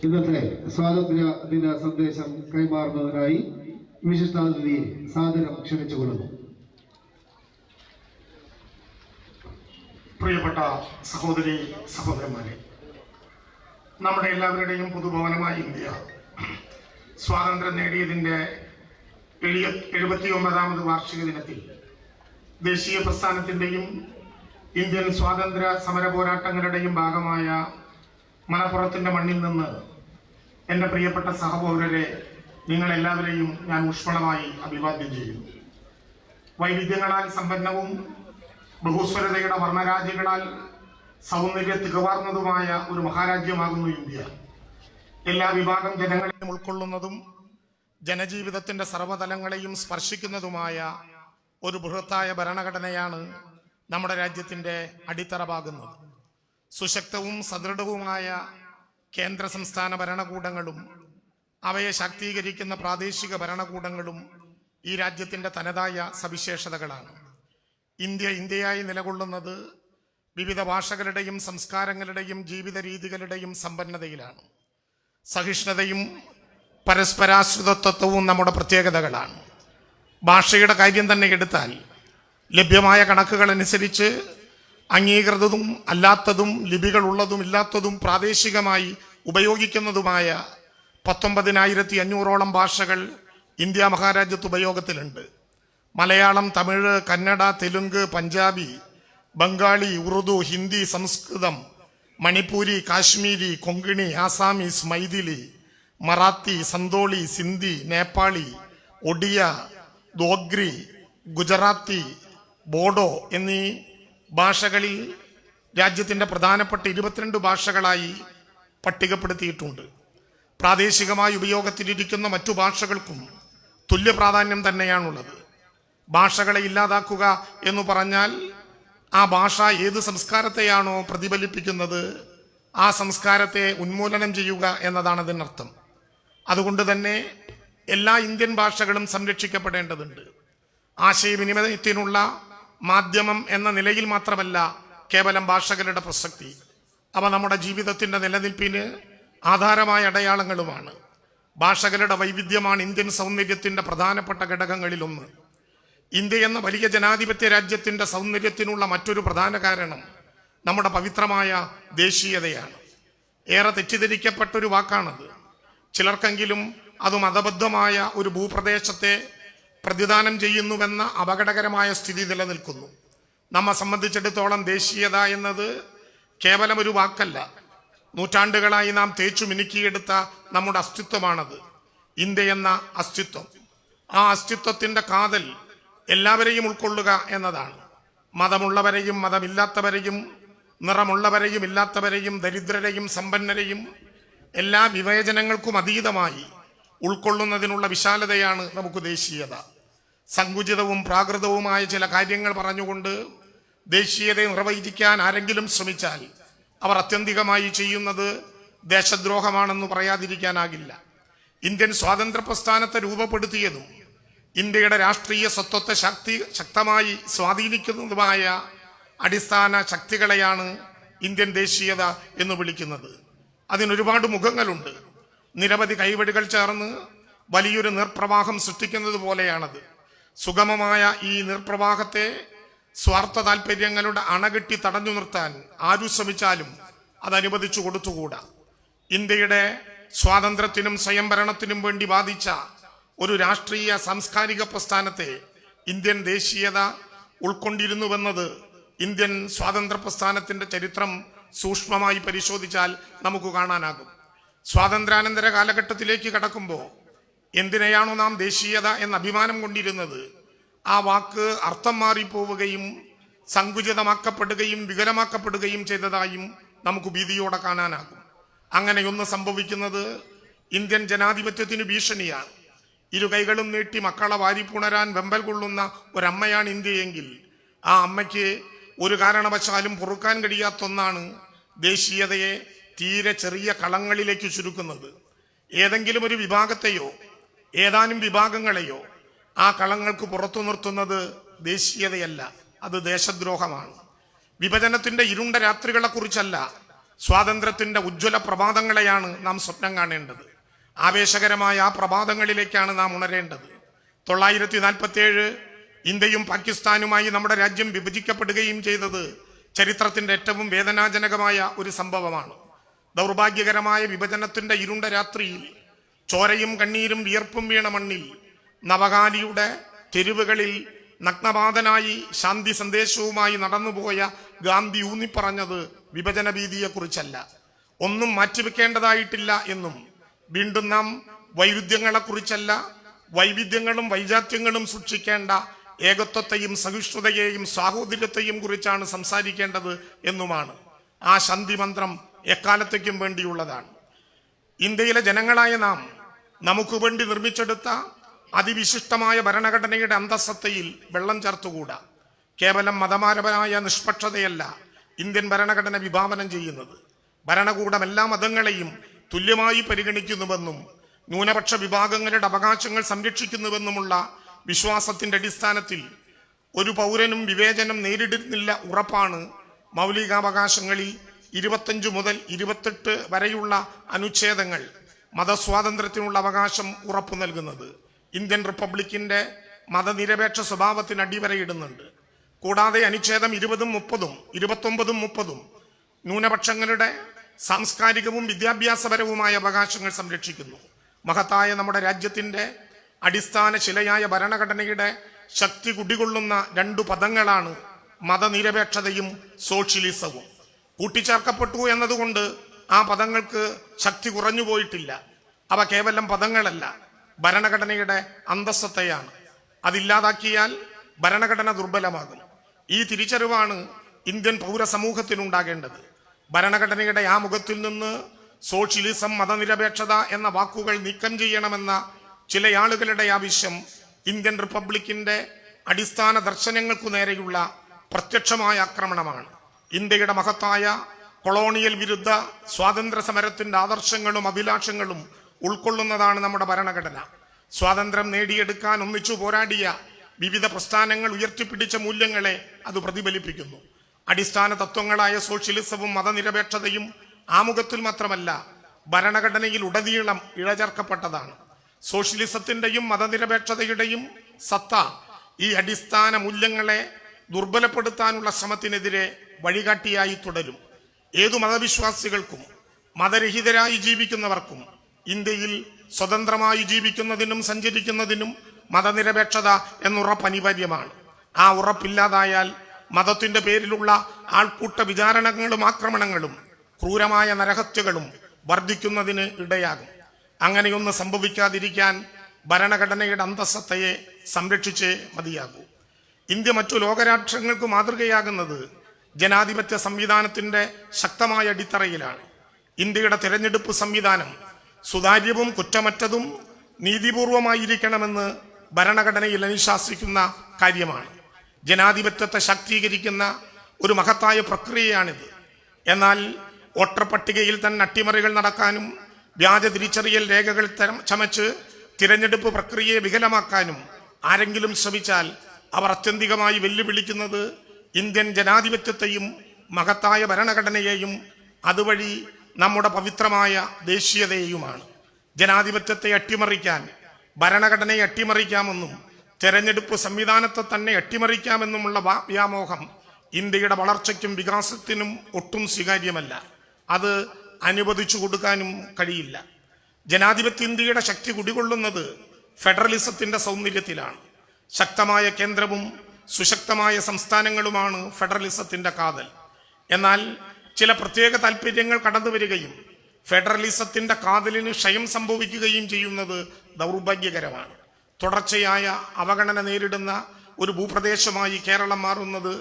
ഇന്നത്തെ സ്വാതന്ത്ര്യ ദിന സന്ദേശം കൈമാറുന്നതിനായി വിശിഷ്ടാതിഥിയെ സാദരം ക്ഷണിച്ചുകൊള്ളുന്നു. പ്രിയപ്പെട്ട സഹോദരി സഹോദരന്മാരെ, നമ്മുടെ എല്ലാവരുടെയും പൊതുഭവനമായ ഇന്ത്യ സ്വാതന്ത്ര്യം നേടിയതിൻ്റെ 79ാമത് വാർഷിക ദിനത്തിൽ ദേശീയ പ്രസ്ഥാനത്തിൻ്റെയും ഇന്ത്യൻ സ്വാതന്ത്ര്യ സമര പോരാട്ടങ്ങളുടെയും ഭാഗമായ മലപ്പുറത്തിൻ്റെ മണ്ണിൽ നിന്ന് എൻ്റെ പ്രിയപ്പെട്ട സഹപൗരരെ, നിങ്ങളെല്ലാവരെയും ഞാൻ ഊഷ്മളമായി അഭിവാദ്യം ചെയ്യുന്നു. വൈവിധ്യങ്ങളാൽ സമ്പന്നവും ബഹുസ്വരതയുടെ വർണ്ണരാജികളാൽ സൗന്ദര്യ തികവാർന്നതുമായ ഒരു മഹാരാജ്യമാകുന്നു ഇന്ത്യ. എല്ലാ വിഭാഗം ജനങ്ങളെയും ഉൾക്കൊള്ളുന്നതും ജനജീവിതത്തിൻ്റെ സർവ്വതലങ്ങളെയും സ്പർശിക്കുന്നതുമായ ഒരു ബൃഹത്തായ ഭരണഘടനയാണ് നമ്മുടെ രാജ്യത്തിൻ്റെ അടിത്തറവാകുന്നത്. സുശക്തവും സദൃഢവുമായ കേന്ദ്ര സംസ്ഥാന ഭരണകൂടങ്ങളും അവയെ ശാക്തീകരിക്കുന്ന പ്രാദേശിക ഭരണകൂടങ്ങളും ഈ രാജ്യത്തിൻ്റെ തനതായ സവിശേഷതകളാണ്. ഇന്ത്യ ഇന്ത്യയായി നിലകൊള്ളുന്നത് വിവിധ ഭാഷകളുടെയും സംസ്കാരങ്ങളുടെയും ജീവിത രീതികളുടെയും സമ്പന്നതയിലാണ്. സഹിഷ്ണുതയും പരസ്പരാശ്രിതത്വവും നമ്മുടെ പ്രത്യേകതകളാണ്. ഭാഷയുടെ കാര്യം തന്നെ എടുത്താൽ ലഭ്യമായ കണക്കുകൾ അനുസരിച്ച് അംഗീകൃതവും അല്ലാത്തതും ലിപികളുള്ളതും ഇല്ലാത്തതും പ്രാദേശികമായി ഉപയോഗിക്കുന്നതുമായ 19,500ഓളം ഭാഷകൾ ഇന്ത്യ മഹാരാജ്യത്ത് ഉപയോഗത്തിലുണ്ട്. മലയാളം, തമിഴ്, കന്നഡ, തെലുങ്ക്, പഞ്ചാബി, ബംഗാളി, ഉറുദു, ഹിന്ദി, സംസ്കൃതം, മണിപ്പൂരി, കാശ്മീരി, കൊങ്കിണി, ആസാമീസ്, മൈഥിലി, മറാത്തി, സന്തോളി, സിന്ധി, നേപ്പാളി, ഒഡിയ, ദോഗ്രി, ഗുജറാത്തി, ബോഡോ എന്നീ ഭാഷകളിൽ രാജ്യത്തിൻ്റെ പ്രധാനപ്പെട്ട 22 ഭാഷകളായി പട്ടികപ്പെടുത്തിയിട്ടുണ്ട്. പ്രാദേശികമായി ഉപയോഗത്തിലിരിക്കുന്ന മറ്റു ഭാഷകൾക്കും തുല്യ പ്രാധാന്യം തന്നെയാണുള്ളത്. ഭാഷകളെ ഇല്ലാതാക്കുക എന്ന് പറഞ്ഞാൽ ആ ഭാഷ ഏത് സംസ്കാരത്തെയാണോ പ്രതിഫലിപ്പിക്കുന്നത് ആ സംസ്കാരത്തെ ഉന്മൂലനം ചെയ്യുക എന്നതാണ് അതിനർത്ഥം. അതുകൊണ്ട് തന്നെ എല്ലാ ഇന്ത്യൻ ഭാഷകളും സംരക്ഷിക്കപ്പെടേണ്ടതുണ്ട്. ആശയവിനിമയത്തിനുള്ള മാധ്യമം എന്ന നിലയിൽ മാത്രമല്ല കേവലം ഭാഷകളുടെ പ്രസക്തി, അവ നമ്മുടെ ജീവിതത്തിൻ്റെ നിലനിൽപ്പിന് ആധാരമായ അടയാളങ്ങളുമാണ്. ഭാഷകളുടെ വൈവിധ്യമാണ് ഇന്ത്യൻ സൗന്ദര്യത്തിൻ്റെ പ്രധാനപ്പെട്ട ഘടകങ്ങളിലൊന്ന്. ഇന്ത്യ എന്ന വലിയ ജനാധിപത്യ രാജ്യത്തിൻ്റെ സൗന്ദര്യത്തിനുള്ള മറ്റൊരു പ്രധാന കാരണം നമ്മുടെ പവിത്രമായ ദേശീയതയാണ്. ഏറെ തെറ്റിദ്ധരിക്കപ്പെട്ടൊരു വാക്കാണത്. ചിലർക്കെങ്കിലും അത് മതബദ്ധമായ ഒരു ഭൂപ്രദേശത്തെ പ്രതിദാനം ചെയ്യുന്നുവെന്ന അപകടകരമായ സ്ഥിതി നിലനിൽക്കുന്നു. നമ്മെ സംബന്ധിച്ചിടത്തോളം ദേശീയത എന്നത് കേവലം ഒരു വാക്കല്ല, നൂറ്റാണ്ടുകളായി നാം തേച്ചു മിനുക്കിയെടുത്ത നമ്മുടെ അസ്തിത്വമാണത്. ഇന്ത്യ എന്ന അസ്തിത്വം, ആ അസ്തിത്വത്തിൻ്റെ കാതൽ എല്ലാവരെയും ഉൾക്കൊള്ളുക എന്നതാണ്. മതമുള്ളവരെയും മതമില്ലാത്തവരെയും, നിറമുള്ളവരെയും ഇല്ലാത്തവരെയും, ദരിദ്രരെയും സമ്പന്നരെയും എല്ലാ വിവേചനങ്ങൾക്കും അതീതമായി ഉൾക്കൊള്ളുന്നതിനുള്ള വിശാലതയാണ് നമുക്ക് ദേശീയത. സങ്കുചിതവും പ്രാകൃതവുമായ ചില കാര്യങ്ങൾ പറഞ്ഞുകൊണ്ട് ദേശീയതയെ നിർവചിക്കാൻ ആരെങ്കിലും ശ്രമിച്ചാൽ അവർ അത്യന്തികമായി ചെയ്യുന്നത് ദേശദ്രോഹമാണെന്ന് പറയാതിരിക്കാനാകില്ല. ഇന്ത്യൻ സ്വാതന്ത്ര്യ പ്രസ്ഥാനത്തെ രൂപപ്പെടുത്തിയതും ഇന്ത്യയുടെ രാഷ്ട്രീയ സ്വത്വത്തെ ശക്തമായി സ്വാധീനിക്കുന്നതുമായ അടിസ്ഥാന ശക്തികളെയാണ് ഇന്ത്യൻ ദേശീയത എന്ന് വിളിക്കുന്നത്. അതിനൊരുപാട് മുഖങ്ങളുണ്ട്. നിരവധി കൈവഴികൾ ചേർന്ന് വലിയൊരു നീർപ്രവാഹം സൃഷ്ടിക്കുന്നത് പോലെയാണത്. സുഗമമായ ഈ നീർപ്രവാഹത്തെ സ്വാർത്ഥ താല്പര്യങ്ങളുടെ അണകെട്ടി തടഞ്ഞു നിർത്താൻ ആരു ശ്രമിച്ചാലും അത് അനുവദിച്ചു കൊടുത്തുകൂടാ. ഇന്ത്യയുടെ സ്വാതന്ത്ര്യത്തിനും സ്വയംഭരണത്തിനും വേണ്ടി വാദിച്ച ഒരു രാഷ്ട്രീയ സാംസ്കാരിക പ്രസ്ഥാനത്തെ ഇന്ത്യൻ ദേശീയത ഉൾക്കൊണ്ടിരുന്നുവെന്നത് ഇന്ത്യൻ സ്വാതന്ത്ര്യ പ്രസ്ഥാനത്തിന്റെ ചരിത്രം സൂക്ഷ്മമായി പരിശോധിച്ചാൽ നമുക്ക് കാണാനാകും. സ്വാതന്ത്ര്യാനന്തര കാലഘട്ടത്തിലേക്ക് കടക്കുമ്പോൾ എന്തിനെയാണോ നാം ദേശീയത എന്ന അഭിമാനം കൊണ്ടിരുന്നത്, ആ വാക്ക് അർത്ഥം മാറിപ്പോവുകയും സങ്കുചിതമാക്കപ്പെടുകയും വികലമാക്കപ്പെടുകയും ചെയ്തതായും നമുക്ക് ഭീതിയോടെ കാണാനാകും. അങ്ങനെയൊന്ന് സംഭവിക്കുന്നത് ഇന്ത്യൻ ജനാധിപത്യത്തിന് ഭീഷണിയാണ്. ഇരു കൈകളും നീട്ടി മക്കളെ വാരിപ്പുണരാൻ വെമ്പൽ കൊള്ളുന്ന ഒരമ്മയാണ് ഇന്ത്യയെങ്കിൽ ആ അമ്മയ്ക്ക് ഒരു കാരണവശാലും പൊറുക്കാൻ കഴിയാത്തൊന്നാണ് ദേശീയതയെ തീരെ ചെറിയ കളങ്ങളിലേക്ക് ചുരുക്കുന്നത്. ഏതെങ്കിലും ഒരു വിഭാഗത്തെയോ ഏതാനും വിഭാഗങ്ങളെയോ ആ കളങ്ങൾക്ക് പുറത്തു നിർത്തുന്നത് ദേശീയതയല്ല, അത് ദേശദ്രോഹമാണ്. വിഭജനത്തിന്റെ ഇരുണ്ട രാത്രികളെ കുറിച്ചല്ല, സ്വാതന്ത്ര്യത്തിന്റെ ഉജ്ജ്വല പ്രഭാതങ്ങളെയാണ് നാം സ്വപ്നം കാണേണ്ടത്. ആവേശകരമായ ആ പ്രഭാതങ്ങളിലേക്കാണ് നാം ഉണരേണ്ടത്. 1947 ഇന്ത്യയും പാകിസ്ഥാനുമായി നമ്മുടെ രാജ്യം വിഭജിക്കപ്പെടുകയും ചെയ്തത് ചരിത്രത്തിന്റെ ഏറ്റവും വേദനാജനകമായ ഒരു സംഭവമാണ്. ദൗർഭാഗ്യകരമായ വിഭജനത്തിന്റെ ഇരുണ്ട രാത്രിയിൽ ചോരയും കണ്ണീരും വിയർപ്പും വീണ മണ്ണിൽ നവകാലിയുടെ തെരുവുകളിൽ നഗ്നപാതനായി ശാന്തി സന്ദേശവുമായി നടന്നുപോയ ഗാന്ധി ഊന്നിപ്പറഞ്ഞത് വിഭജന ഭീതിയെക്കുറിച്ചല്ല, ഒന്നും മാറ്റിവെക്കേണ്ടതായിട്ടില്ല എന്നും വീണ്ടും നാം വൈരുദ്ധ്യങ്ങളെക്കുറിച്ചല്ല, വൈവിധ്യങ്ങളും വൈജാത്യങ്ങളും സൂക്ഷിക്കേണ്ട ഏകത്വത്തെയും സഹിഷ്ണുതയെയും സാഹോദര്യത്തെയും കുറിച്ചാണ് സംസാരിക്കേണ്ടത് എന്നുമാണ്. ആ ശാന്തി മന്ത്രം എക്കാലത്തേക്കും വേണ്ടിയുള്ളതാണ്. ഇന്ത്യയിലെ ജനങ്ങളായ നാം നമുക്ക് വേണ്ടി നിർമ്മിച്ചെടുത്ത അതിവിശിഷ്ടമായ ഭരണഘടനയുടെ അന്തസ്സത്തയിൽ വെള്ളം ചേർത്തുകൂടാ. കേവലം മതപരമായ നിഷ്പക്ഷതയല്ല ഇന്ത്യൻ ഭരണഘടന വിഭാവനം ചെയ്യുന്നത്. ഭരണകൂടം എല്ലാ മതങ്ങളെയും തുല്യമായി പരിഗണിക്കുന്നുവെന്നും ന്യൂനപക്ഷ വിഭാഗങ്ങളുടെ അവകാശങ്ങൾ സംരക്ഷിക്കുന്നുവെന്നുമുള്ള വിശ്വാസത്തിന്റെ അടിസ്ഥാനത്തിൽ ഒരു പൗരനും വിവേചനം നേരിടുന്നില്ല ഉറപ്പാണ് മൗലികാവകാശങ്ങളിൽ 25 മുതൽ 28 വരെയുള്ള അനുച്ഛേദങ്ങൾ മതസ്വാതന്ത്ര്യത്തിനുള്ള അവകാശം ഉറപ്പു നൽകുന്നത്. ഇന്ത്യൻ റിപ്പബ്ലിക്കിന്റെ മതനിരപേക്ഷ സ്വഭാവത്തിന് അടിവരയിടുന്നുണ്ട്. കൂടാതെ അനുച്ഛേദം 20, 30, 29, 30 ന്യൂനപക്ഷങ്ങളുടെ സാംസ്കാരികവും വിദ്യാഭ്യാസപരവുമായ അവകാശങ്ങൾ സംരക്ഷിക്കുന്നു. മഹത്തായ നമ്മുടെ രാജ്യത്തിന്റെ അടിസ്ഥാന ശിലയായ ഭരണഘടനയുടെ ശക്തി കുടികൊള്ളുന്ന 2 പദങ്ങളാണ് മതനിരപേക്ഷതയും സോഷ്യലിസവും. കൂട്ടിച്ചേർക്കപ്പെട്ടു എന്നതുകൊണ്ട് ആ പദങ്ങൾക്ക് ശക്തി കുറഞ്ഞു പോയിട്ടില്ല. അവ കേവലം പദങ്ങളല്ല, ഭരണഘടനയുടെ അന്തസ്സത്തെയാണ്. അതില്ലാതാക്കിയാൽ ഭരണഘടന ദുർബലമാകും. ഈ തിരിച്ചറിവാണ് ഇന്ത്യൻ പൗരസമൂഹത്തിനുണ്ടാകേണ്ടത്. ഭരണഘടനയുടെ ആ മുഖത്തിൽ നിന്ന് സോഷ്യലിസം, മതനിരപേക്ഷത എന്ന വാക്കുകൾ നീക്കം ചെയ്യണമെന്ന ചില ആളുകളുടെ ആവശ്യം ഇന്ത്യൻ റിപ്പബ്ലിക്കിന്റെ അടിസ്ഥാന ദർശനങ്ങൾക്കു നേരെയുള്ള പ്രത്യക്ഷമായ ആക്രമണമാണ്. ഇന്ത്യയുടെ മഹത്തായ കൊളോണിയൽ വിരുദ്ധ സ്വാതന്ത്ര്യ സമരത്തിന്റെ ആദർശങ്ങളും അഭിലാഷങ്ങളും ഉൾക്കൊള്ളുന്നതാണ് നമ്മുടെ ഭരണഘടന. സ്വാതന്ത്ര്യം നേടിയെടുക്കാൻ ഒന്നിച്ചു പോരാടിയ വിവിധ പ്രസ്ഥാനങ്ങൾ ഉയർത്തിപ്പിടിച്ച മൂല്യങ്ങളെ അത് പ്രതിഫലിപ്പിക്കുന്നു. അടിസ്ഥാന തത്വങ്ങളായ സോഷ്യലിസവും മതനിരപേക്ഷതയും ആമുഖത്തിൽ മാത്രമല്ല ഭരണഘടനയിൽ ഉടനീളം ഇഴചേർക്കപ്പെട്ടതാണ്. സോഷ്യലിസത്തിന്റെയും മതനിരപേക്ഷതയുടെയും സത്ത ഈ അടിസ്ഥാന മൂല്യങ്ങളെ ദുർബലപ്പെടുത്താനുള്ള ശ്രമത്തിനെതിരെ വഴികാട്ടിയായി തുടരും. ഏതു മതവിശ്വാസികൾക്കും മതരഹിതരായി ജീവിക്കുന്നവർക്കും ഇന്ത്യയിൽ സ്വതന്ത്രമായി ജീവിക്കുന്നതിനും സഞ്ചരിക്കുന്നതിനും മതനിരപേക്ഷത എന്നുറപ്പ് അനിവാര്യമാണ്. ആ ഉറപ്പില്ലാതായാൽ മതത്തിന്റെ പേരിലുള്ള ആൾക്കൂട്ട വിചാരണകളും ആക്രമണങ്ങളും ക്രൂരമായ നരഹത്യകളും വർദ്ധിക്കുന്നതിന് ഇടയാകും. അങ്ങനെയൊന്ന് സംഭവിക്കാതിരിക്കാൻ ഭരണഘടനയുടെ അന്തസ്സത്തയെ സംരക്ഷിച്ചേ മതിയാകൂ. ഇന്ത്യ മറ്റു ലോകരാഷ്ട്രങ്ങൾക്ക് മാതൃകയാകുന്നത് ജനാധിപത്യ സംവിധാനത്തിന്റെ ശക്തമായ അടിത്തറയിലാണ്. ഇന്ത്യയുടെ തെരഞ്ഞെടുപ്പ് സംവിധാനം സുതാര്യവും കുറ്റമറ്റതും നീതിപൂർവമായിരിക്കണമെന്ന് ഭരണഘടനയിൽ അനുശാസിക്കുന്ന കാര്യമാണ്. ജനാധിപത്യത്തെ ശാക്തീകരിക്കുന്ന ഒരു മഹത്തായ പ്രക്രിയയാണിത്. എന്നാൽ വോട്ടർ പട്ടികയിൽ തന്നെ അട്ടിമറികൾ നടക്കാനും വ്യാജ തിരിച്ചറിയൽ രേഖകൾ ചമച്ച് തിരഞ്ഞെടുപ്പ് പ്രക്രിയയെ വികലമാക്കാനും ആരെങ്കിലും ശ്രമിച്ചാൽ അവർ അത്യന്തികമായി വെല്ലുവിളിക്കുന്നത് ഇന്ത്യൻ ജനാധിപത്യത്തെയും മഹത്തായ ഭരണഘടനയെയും അതുവഴി നമ്മുടെ പവിത്രമായ ദേശീയതയെയുമാണ്. ജനാധിപത്യത്തെ അട്ടിമറിക്കാൻ ഭരണഘടനയെ അട്ടിമറിക്കാമെന്നും തെരഞ്ഞെടുപ്പ് സംവിധാനത്തെ തന്നെ അട്ടിമറിക്കാമെന്നുമുള്ള വ്യാമോഹം ഇന്ത്യയുടെ വളർച്ചയ്ക്കും വികാസത്തിനും ഒട്ടും സ്വീകാര്യമല്ല. അത് അനുവദിച്ചു കൊടുക്കാനും കഴിയില്ല. ജനാധിപത്യ ഇന്ത്യയുടെ ശക്തി കുടികൊള്ളുന്നത് ഫെഡറലിസത്തിന്റെ സൗന്ദര്യത്തിലാണ്. ശക്തമായ കേന്ദ്രവും സുശക്തമായ സംസ്ഥാനങ്ങളുമാണ് ഫെഡറലിസത്തിന്റെ കാതൽ. എന്നാൽ ചില പ്രത്യേക താല്പര്യങ്ങൾ കടന്നു വരികയും ഫെഡറലിസത്തിന്റെ കാതലിന് ക്ഷയം സംഭവിക്കുകയും ചെയ്യുന്നത് ദൗർഭാഗ്യകരമാണ്. തുടർച്ചയായ അവഗണന നേരിടുന്ന ഒരു ഭൂപ്രദേശമായി കേരളം മാറുന്നത്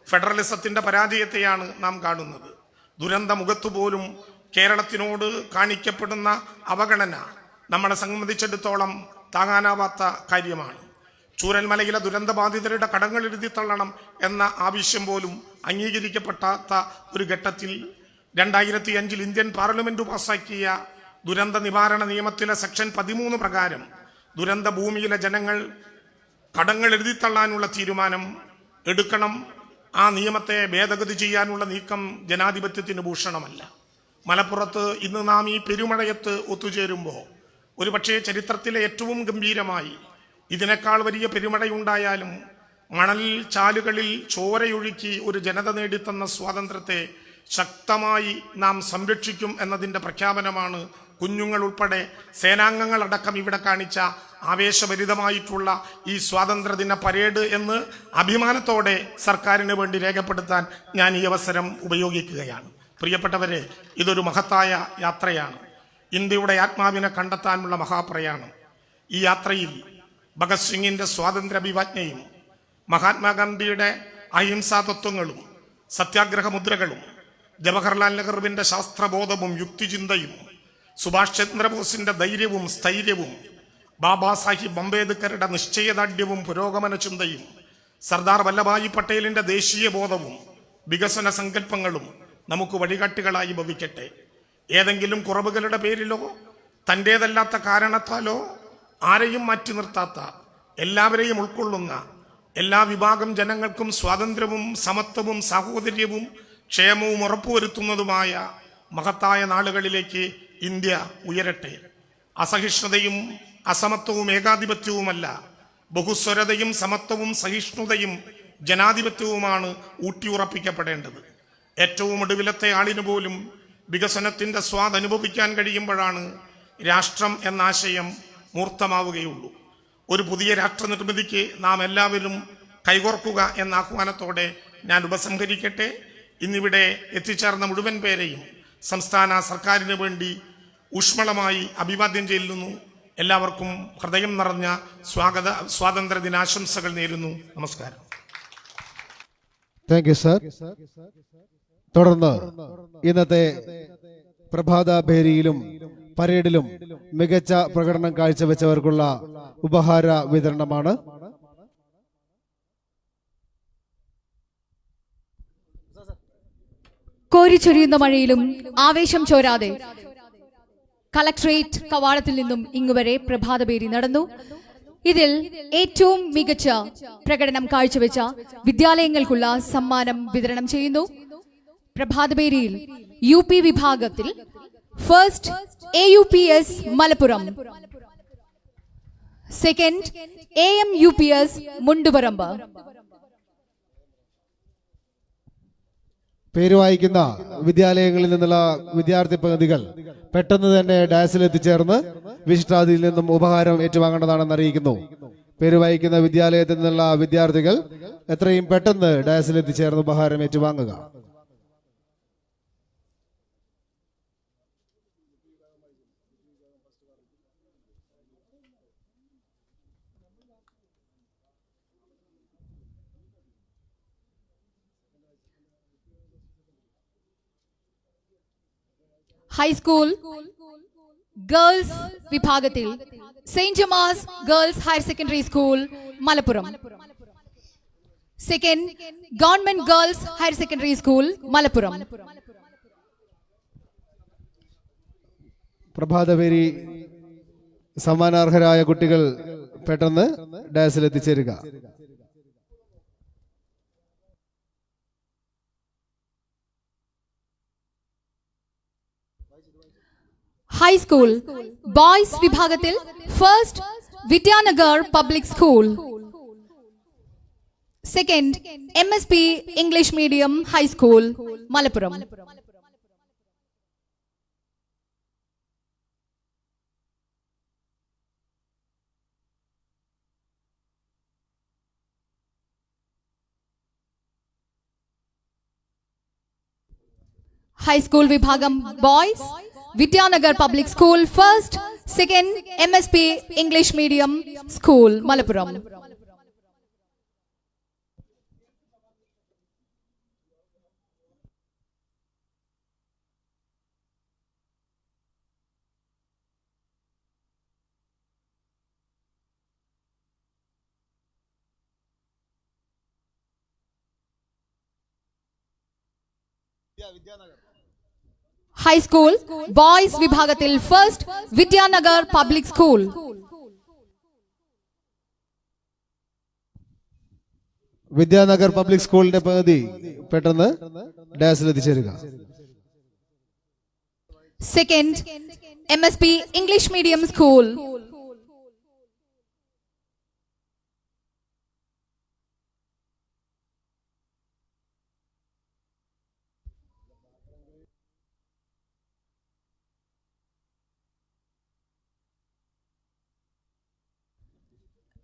ഫെഡറലിസത്തിന്റെ പരാജയത്തെയാണ് നാം കാണുന്നത്. ദുരന്ത മുഖത്തുപോലും കേരളത്തിനോട് കാണിക്കപ്പെടുന്ന അവഗണന നമ്മളെ സംബന്ധിച്ചിടത്തോളം താങ്ങാനാവാത്ത കാര്യമാണ്. ചൂരൽമലയിലെ ദുരന്തബാധിതരുടെ കടങ്ങൾ എഴുതി തള്ളണം എന്ന ആവശ്യം പോലും അംഗീകരിക്കപ്പെടാത്ത ഒരു ഘട്ടത്തിൽ 2005 ഇന്ത്യൻ പാർലമെന്റ് പാസാക്കിയ ദുരന്ത നിവാരണ നിയമത്തിലെ സെക്ഷൻ 13 പ്രകാരം ദുരന്ത ഭൂമിയിലെ ജനങ്ങൾ കടങ്ങൾ എഴുതിത്തള്ളാനുള്ള തീരുമാനം എടുക്കണം. ആ നിയമത്തെ ഭേദഗതി ചെയ്യാനുള്ള നീക്കം ജനാധിപത്യത്തിന് ഭൂഷണമല്ല. മലപ്പുറത്ത് ഇന്ന് നാം ഈ പെരുമഴയത്ത് ഒത്തുചേരുമ്പോൾ ഒരുപക്ഷെ ചരിത്രത്തിലെ ഏറ്റവും ഗംഭീരമായി ഇതിനേക്കാൾ വലിയ പെരുമഴയുണ്ടായാലും മണൽ ചാലുകളിൽ ചോരയൊഴുക്കി ഒരു ജനത നേടിത്തന്ന സ്വാതന്ത്ര്യത്തെ ശക്തമായി നാം സംരക്ഷിക്കും എന്നതിൻ്റെ പ്രഖ്യാപനമാണ് കുഞ്ഞുങ്ങൾ ഉൾപ്പെടെ സേനാംഗങ്ങളടക്കം ഇവിടെ കാണിച്ച ആവേശഭരിതമായിട്ടുള്ള ഈ സ്വാതന്ത്ര്യദിന പരേഡ് എന്ന് അഭിമാനത്തോടെ സർക്കാരിന് വേണ്ടി രേഖപ്പെടുത്താൻ ഞാൻ ഈ അവസരം ഉപയോഗിക്കുകയാണ്. പ്രിയപ്പെട്ടവരെ, ഇതൊരു മഹത്തായ യാത്രയാണ്. ഇന്ത്യയുടെ ആത്മാവിനെ കണ്ടെത്താനുള്ള മഹാപ്രയാണം. ഈ യാത്രയിൽ ഭഗത് സിംഗിന്റെ സ്വാതന്ത്ര്യ അഭിവാജ്ഞയും മഹാത്മാഗാന്ധിയുടെ അഹിംസാ തത്വങ്ങളും സത്യാഗ്രഹ മുദ്രകളും ജവഹർലാൽ നെഹ്റുവിന്റെ ശാസ്ത്രബോധവും യുക്തിചിന്തയും സുഭാഷ് ചന്ദ്രബോസിന്റെ ധൈര്യവും സ്ഥൈര്യവും ബാബാ സാഹിബ് അംബേദ്കറുടെ നിശ്ചയദാർഢ്യവും പുരോഗമന ചിന്തയും സർദാർ വല്ലഭായി പട്ടേലിന്റെ ദേശീയ ബോധവും വികസന സങ്കല്പങ്ങളും നമുക്ക് വഴികാട്ടികളായി ഭവിക്കട്ടെ. ഏതെങ്കിലും കുറവുകളുടെ പേരിലോ തൻ്റേതല്ലാത്ത കാരണത്താലോ ആരെയും മാറ്റി നിർത്താത്ത, എല്ലാവരെയും ഉൾക്കൊള്ളുന്ന, എല്ലാ വിഭാഗം ജനങ്ങൾക്കും സ്വാതന്ത്ര്യവും സമത്വവും സാഹോദര്യവും ക്ഷേമവും ഉറപ്പുവരുത്തുന്നതുമായ മഹത്തായ നാളുകളിലേക്ക് ഇന്ത്യ ഉയരട്ടെ. അസഹിഷ്ണുതയും അസമത്വവും ഏകാധിപത്യവുമല്ല, ബഹുസ്വരതയും സമത്വവും സഹിഷ്ണുതയും ജനാധിപത്യവുമാണ് ഊട്ടിയുറപ്പിക്കപ്പെടേണ്ടത്. ഏറ്റവും ഒടുവിലത്തെ ആളിന് പോലും വികസനത്തിൻ്റെ സ്വാദ് അനുഭവിക്കാൻ കഴിയുമ്പോഴാണ് രാഷ്ട്രം എന്ന ആശയം മൂർത്തമാവുകയുള്ളൂ. ഒരു പുതിയ രാഷ്ട്ര നിർമ്മിതിക്ക് നാം എല്ലാവരും കൈകോർക്കുക എന്ന ആഹ്വാനത്തോടെ ഞാൻ ഉപസംഹരിക്കട്ടെ. ഇന്നിവിടെ എത്തിച്ചേർന്ന മുഴുവൻ പേരെയും സംസ്ഥാന സർക്കാരിന് വേണ്ടി ഊഷ്മളമായി അഭിവാദ്യം ചെയ്യുന്നു. എല്ലാവർക്കും ഹൃദയം നിറഞ്ഞ സ്വാതന്ത്ര്യ ദിനാശംസകൾ നേരുന്നു. നമസ്കാരം. Thank you sir. തുടർന്ന് ഇന്നത്തെ പ്രഭാത ഭേരിയിലും പരേഡിലും മികച്ച പ്രകടനം കാഴ്ചവെച്ചവർക്കുള്ള ഉപഹാര വിതരണമാണ്. കോരിച്ചൊരിയുന്ന മഴയിലും ആവേശം ചോരാതെ കളക്ട്രേറ്റ് കവാടത്തിൽ നിന്നും ഇങ്ങുവരെ പ്രഭാതപേരി നടന്നു. ഇതിൽ ഏറ്റവും മികച്ച പ്രകടനം കാഴ്ചവെച്ച വിദ്യാലയങ്ങൾക്കുള്ള സമ്മാനം വിതരണം ചെയ്യുന്നു. പ്രഭാതപേരിയിൽ UP വിഭാഗത്തിൽ first AUPS Malappuram, second AMUPS Mundupparamba. പേര് വായിക്കുന്ന വിദ്യാലയങ്ങളിൽ നിന്നുള്ള വിദ്യാർത്ഥി പ്രതിനിധികൾ പെട്ടെന്ന് തന്നെ ഡാസിൽ എത്തിച്ചേർന്ന് വിശിഷ്ടാതിഥിയിൽ നിന്നും ഉപഹാരം ഏറ്റുവാങ്ങേണ്ടതാണെന്ന് അറിയിക്കുന്നു. പേര് വായിക്കുന്ന വിദ്യാലയത്തിൽ നിന്നുള്ള വിദ്യാർത്ഥികൾ എത്രയും പെട്ടെന്ന് ഡാസിൽ എത്തിച്ചേർന്ന് ഉപഹാരം ഏറ്റുവാങ്ങുക. ഹൈസ്കൂൾ ഗേൾസ് വിഭാഗത്തിൽ saint Gemma's girls higher secondary school Malappuram, second government girls higher secondary school Malappuram. പ്രഭാതപേരി സമ്മാനാർഹരായ കുട്ടികൾ പെട്ടെന്ന് ഡാസിൽ എത്തിച്ചേരുക. ഹൈസ്കൂൾ ബോയ്സ് വിഭാഗത്തിൽ first Vidyanagar public school, Second, MSP English Medium High School, Malappuram. High School Vibhagam Boys, Vidyanagar Public School, first, second, MSP English Medium School, Malappuram. High School Boys Vibhagatil first, Vidyanagar Public School. Vidyanagar public സ്കൂളിന്റെ പകുതി പെട്ടെന്ന് ഡാസിൽ എത്തിച്ചേരുക. Second, MSP English Medium School.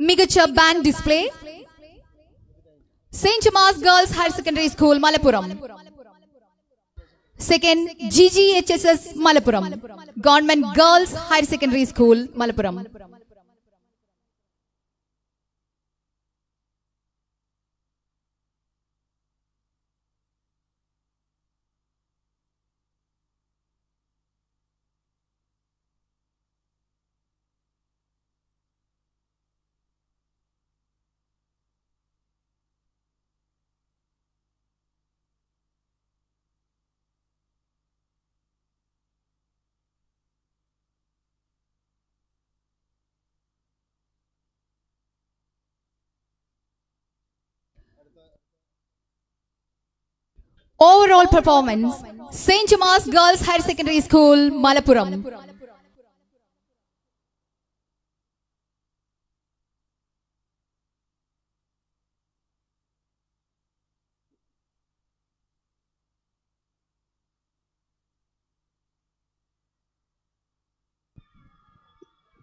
Migacha band display, St. Thomas Girls Higher Secondary School, Malappuram. Second, GGHSS Malappuram, Government Girls Higher Secondary School, Malappuram. Overall performance, St. Thomas Girls Higher Secondary School, Malappuram.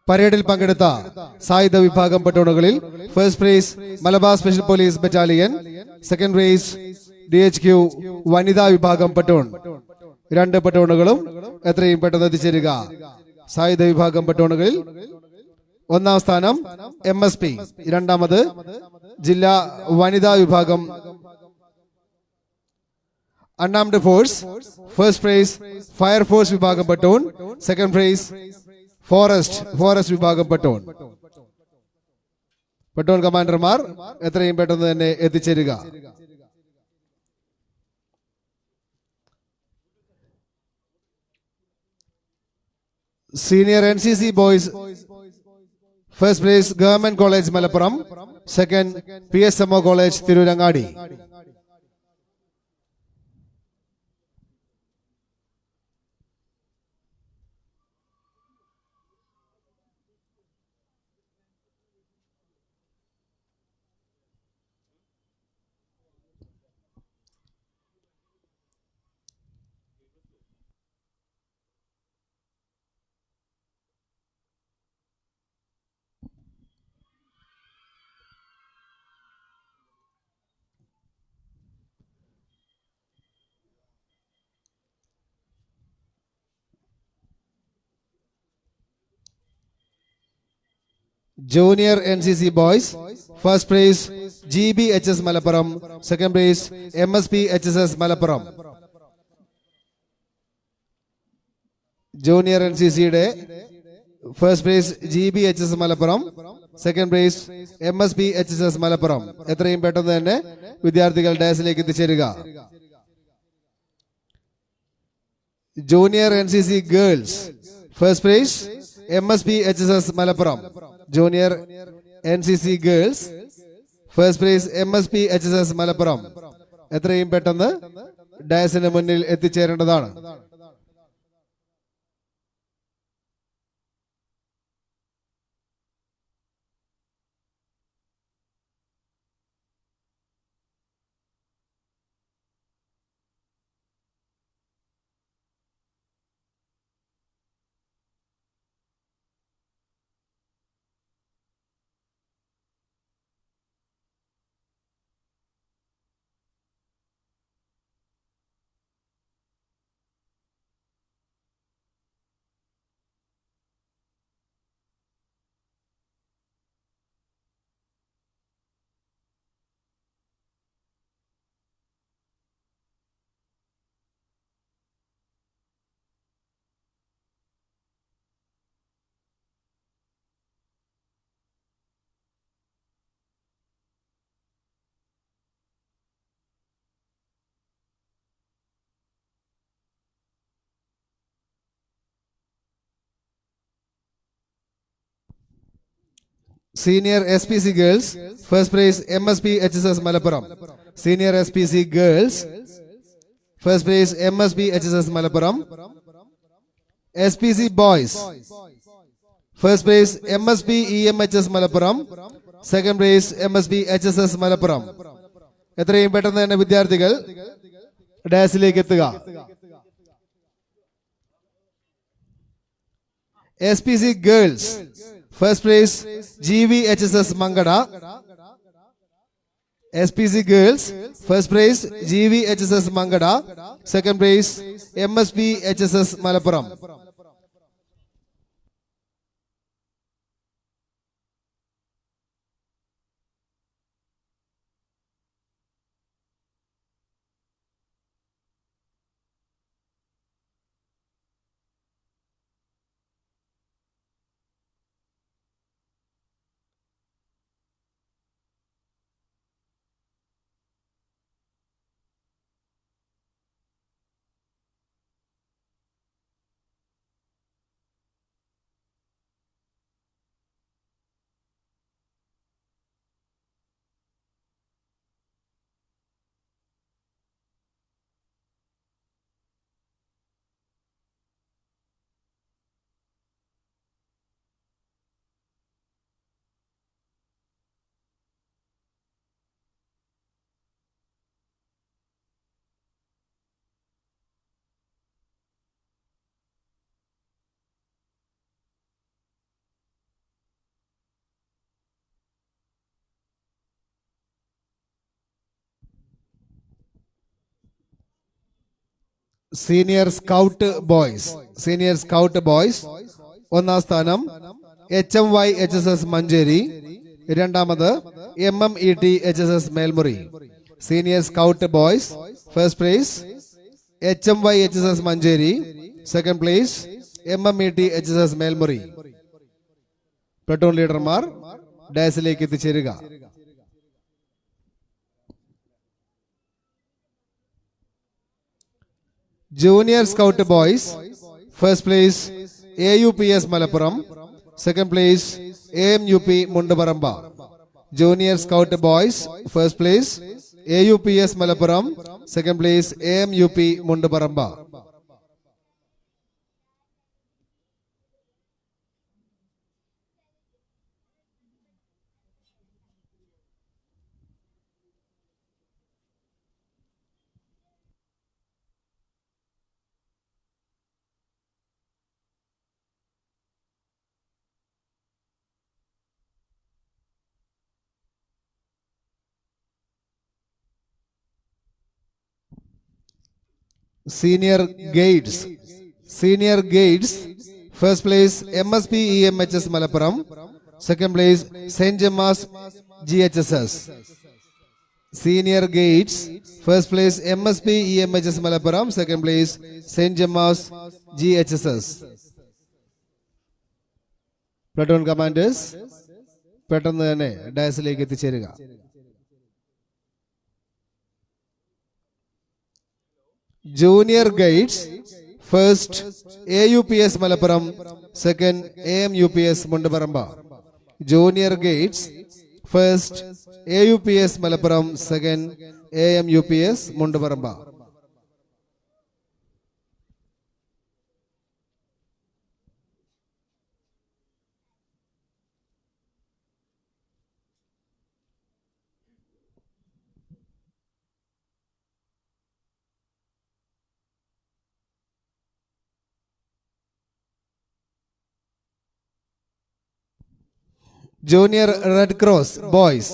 പരേഡിൽ പങ്കെടുത്ത സായുധ വിഭാഗം പട്ടോണുകളിൽ first prize Malabar special police battalion, second prize DHQ വനിതാ വിഭാഗം പട്ടോൺ. രണ്ട് പട്ടോണുകളും എത്രയും പെട്ടെന്ന് എത്തിച്ചേരുക. സായുധ വിഭാഗം പട്ടോണുകളിൽ ഒന്നാം സ്ഥാനം MSP, രണ്ടാമത് ജില്ലാ വനിതാ വിഭാഗം അൺആംഡ് ഫോഴ്സ്, ഫസ്റ്റ് പ്രൈസ് ഫയർഫോഴ്സ് വിഭാഗം പട്ടോൺ, സെക്കൻഡ് പ്രൈസ് ഫോറസ്റ്റ് വിഭാഗം പട്ടോൺ. പട്ടോൺ കമാൻഡർമാർ എത്രയും പെട്ടെന്ന് തന്നെ എത്തിച്ചേരുക. Senior NCC boys first prize government college Malappuram, second PSMO college Tirurangadi. Junior NCC boys, first prize GBHS Malappuram, second prize MSP HSS Malappuram. Junior NCC യുടെ first prize GBHS Malappuram, second prize MSP HSS Malappuram. എത്രയും പെട്ടെന്ന് തന്നെ വിദ്യാർത്ഥികൾ ഡാസിലേക്ക് എത്തിച്ചേരുക. Junior NCC girls first prize MSP HSS Malappuram. Junior NCC girls first prize MSP HSS Malappuram. എത്രയും പെട്ടെന്ന് ഡാസിന് മുന്നിൽ എത്തിച്ചേരേണ്ടതാണ്. Senior SPC Girls, first prize MSP HSS Malappuram. Senior SPC Girls, first prize MSP HSS Malappuram. SPC Boys, first prize MSP EMHS Malappuram. Second prize MSP HSS Malappuram. എത്രയും പെട്ടെന്ന് തന്നെ വിദ്യാർത്ഥികൾ ഡാസിലേക്ക് എത്തുക. SPC Girls, first prize GVHSS Mangada. SPC Girls, first prize GVHSS Mangada. Second prize MSP HSS Malappuram. Senior Scout Boys, Senior Scout Boys, ഒന്നാം സ്ഥാനം HMY HSS മഞ്ചേരി, രണ്ടാമത് MMET HSS Melmuri. Senior Scout Boys, first place HMY HSS Manjeri, second place MMET HSS Melmuri. Platoon ലീഡർമാർ ഡാസിലേക്ക് എത്തിച്ചേരുക. Junior Scout Boys, first place AUPS Malappuram, second place AMUP Mundabaramba. Junior Scout Boys, first place AUPS Malappuram, second place AMUP Mundabaramba. Senior Guides, Senior Guides, first place MSP EMHS Malappuram, second place St. Gemma's GHSS. Senior Guides, first place MSP EMHS Malappuram, second place St. Gemma's GHSS. Platoon commanders, പെട്ടെന്ന് തന്നെ ഡയസിലേക്ക് എത്തിച്ചേരുക. Junior Guides, first AUPS Malappuram, second AMUPS Mundabaramba. Junior Guides, first AUPS Malappuram, second AMUPS Mundabaramba. Junior Red Cross Boys,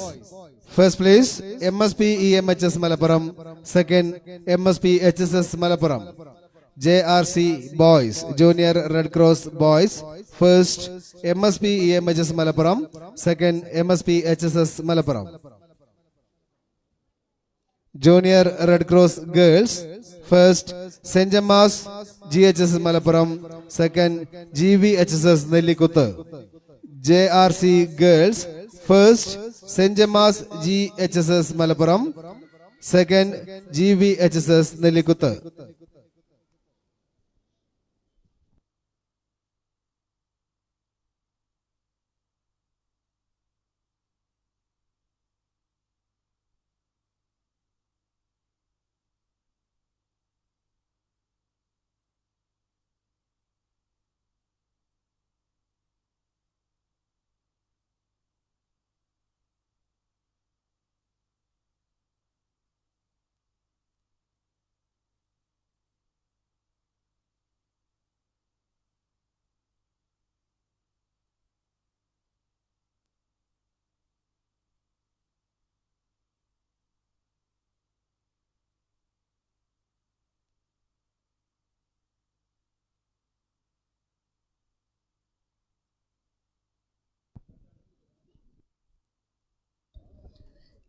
first place MSP EMHS Malappuram, second MSP HSS Malappuram. JRC Boys, Junior Red Cross Boys, first MSP EMHS Malappuram, second MSP HSS Malappuram. Junior Red Cross Girls, first St. Gemma's GHSS Malappuram, second GVHSS Nellikuttu. JRC Girls, first St. Gemma's GHSS Malappuram, second GVHSS Nellikuttu.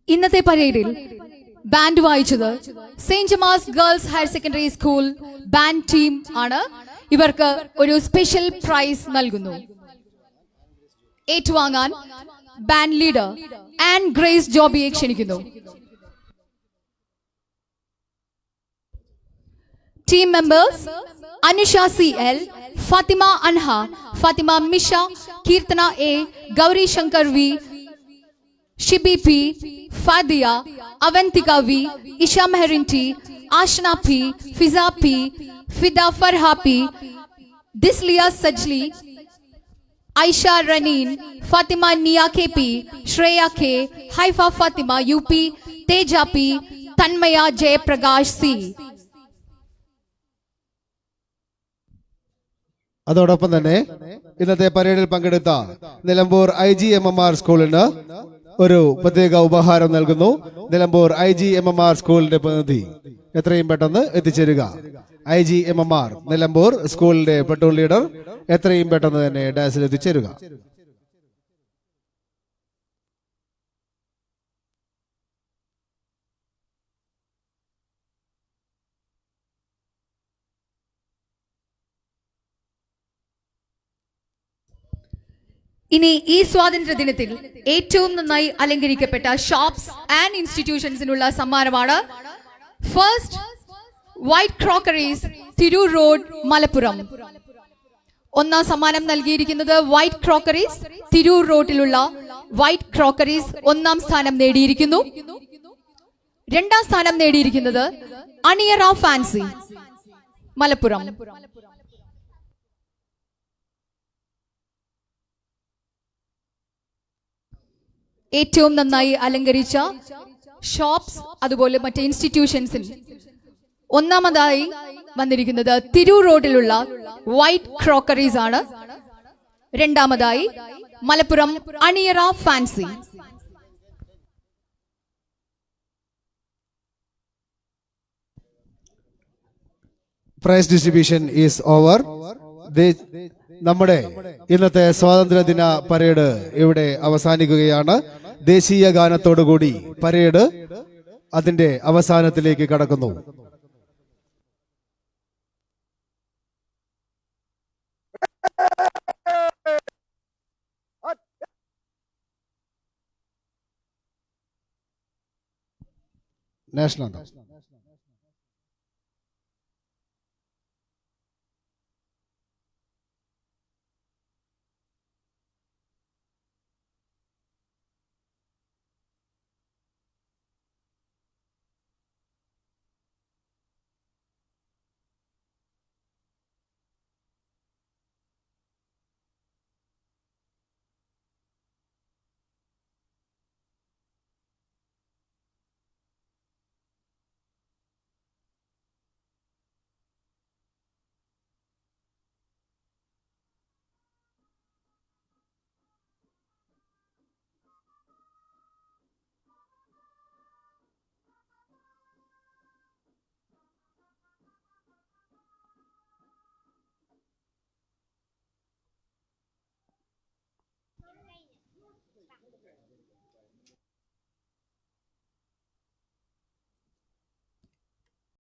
ഇന്നത്തെ പരേഡിൽ ബാൻഡ് വായിച്ചത് saint Gemma's girls higher secondary school band team ആണ്. ഇവർക്ക് ഒരു സ്പെഷ്യൽ പ്രൈസ് നൽകുന്നു. ഏറ്റുവാങ്ങാൻ ബാൻഡ് ലീഡർ ആൻഡ് ഗ്രേസ് ജോബിയെ ക്ഷണിക്കുന്നു. Team members Anusha CL, Fathima Anha, Fathima Misha, Keerthana A, Gauri Shankar V, Shibi P, Fadiya, Avanthika V, Isha Mehreen T, Ashna P, Fiza P, Fida Farha P, ദിസ്ലിയ സജ്ലി, Aisha Raneen, Fathima Niya KP, Shreya K, Haifa Fathima UP, Theja P, Thanmaya Jayaprakash C. അതോടൊപ്പം തന്നെ ഇന്നത്തെ പരേഡിൽ പങ്കെടുത്ത നിലമ്പൂർ IGMMR സ്കൂളിന് ഒരു പ്രത്യേക ഉപഹാരം നൽകുന്നു. നിലമ്പൂർ IGMMR സ്കൂളിന്റെ പ്രതിനിധി എത്രയും പെട്ടെന്ന് എത്തിച്ചേരുക. IGMMR നിലമ്പൂർ സ്കൂളിന്റെ പ്ലട്ടൂൺ ലീഡർ എത്രയും പെട്ടെന്ന് തന്നെ ഡാസിൽ എത്തിച്ചേരുക. ഇനി ഈ സ്വാതന്ത്ര്യ ദിനത്തിൽ ഏറ്റവും നന്നായി അലങ്കരിക്കപ്പെട്ട ഷോപ്സ് ആൻഡ് ഇൻസ്റ്റിറ്റ്യൂഷൻസിനുള്ള സമ്മാനമാണ്. First white crockeries Tirur road Malappuram. ഒന്നാം സമ്മാനം നൽകിയിരിക്കുന്നത് വൈറ്റ് ക്രോക്കറീസ് തിരൂർ റോഡിലുള്ള വൈറ്റ് ക്രോക്കറീസ് ഒന്നാം സ്ഥാനം നേടിയിരിക്കുന്നു. രണ്ടാം സ്ഥാനം നേടിയിരിക്കുന്നത് അണിയറ ഫാൻസി മലപ്പുറം. ഏറ്റവും നന്നായി അലങ്കരിച്ച ഷോപ്സ് അതുപോലെ മറ്റ് ഇൻസ്റ്റിറ്റ്യൂഷൻസിൽ ഒന്നാമതായി വന്നിരിക്കുന്നത് തിരൂർ റോഡിലുള്ള വൈറ്റ് ക്രോക്കറീസ് ആണ്. രണ്ടാമതായി മലപ്പുറം അണിയറ fancy. Price distribution is over. നമ്മുടെ ഇന്നത്തെ സ്വാതന്ത്ര്യദിന പരേഡ് ഇവിടെ അവസാനിക്കുകയാണ്. ദേശീയ ഗാനത്തോടുകൂടി പരേഡ് അതിന്റെ അവസാനത്തിലേക്ക് കടക്കുന്നു. നാഷണൽ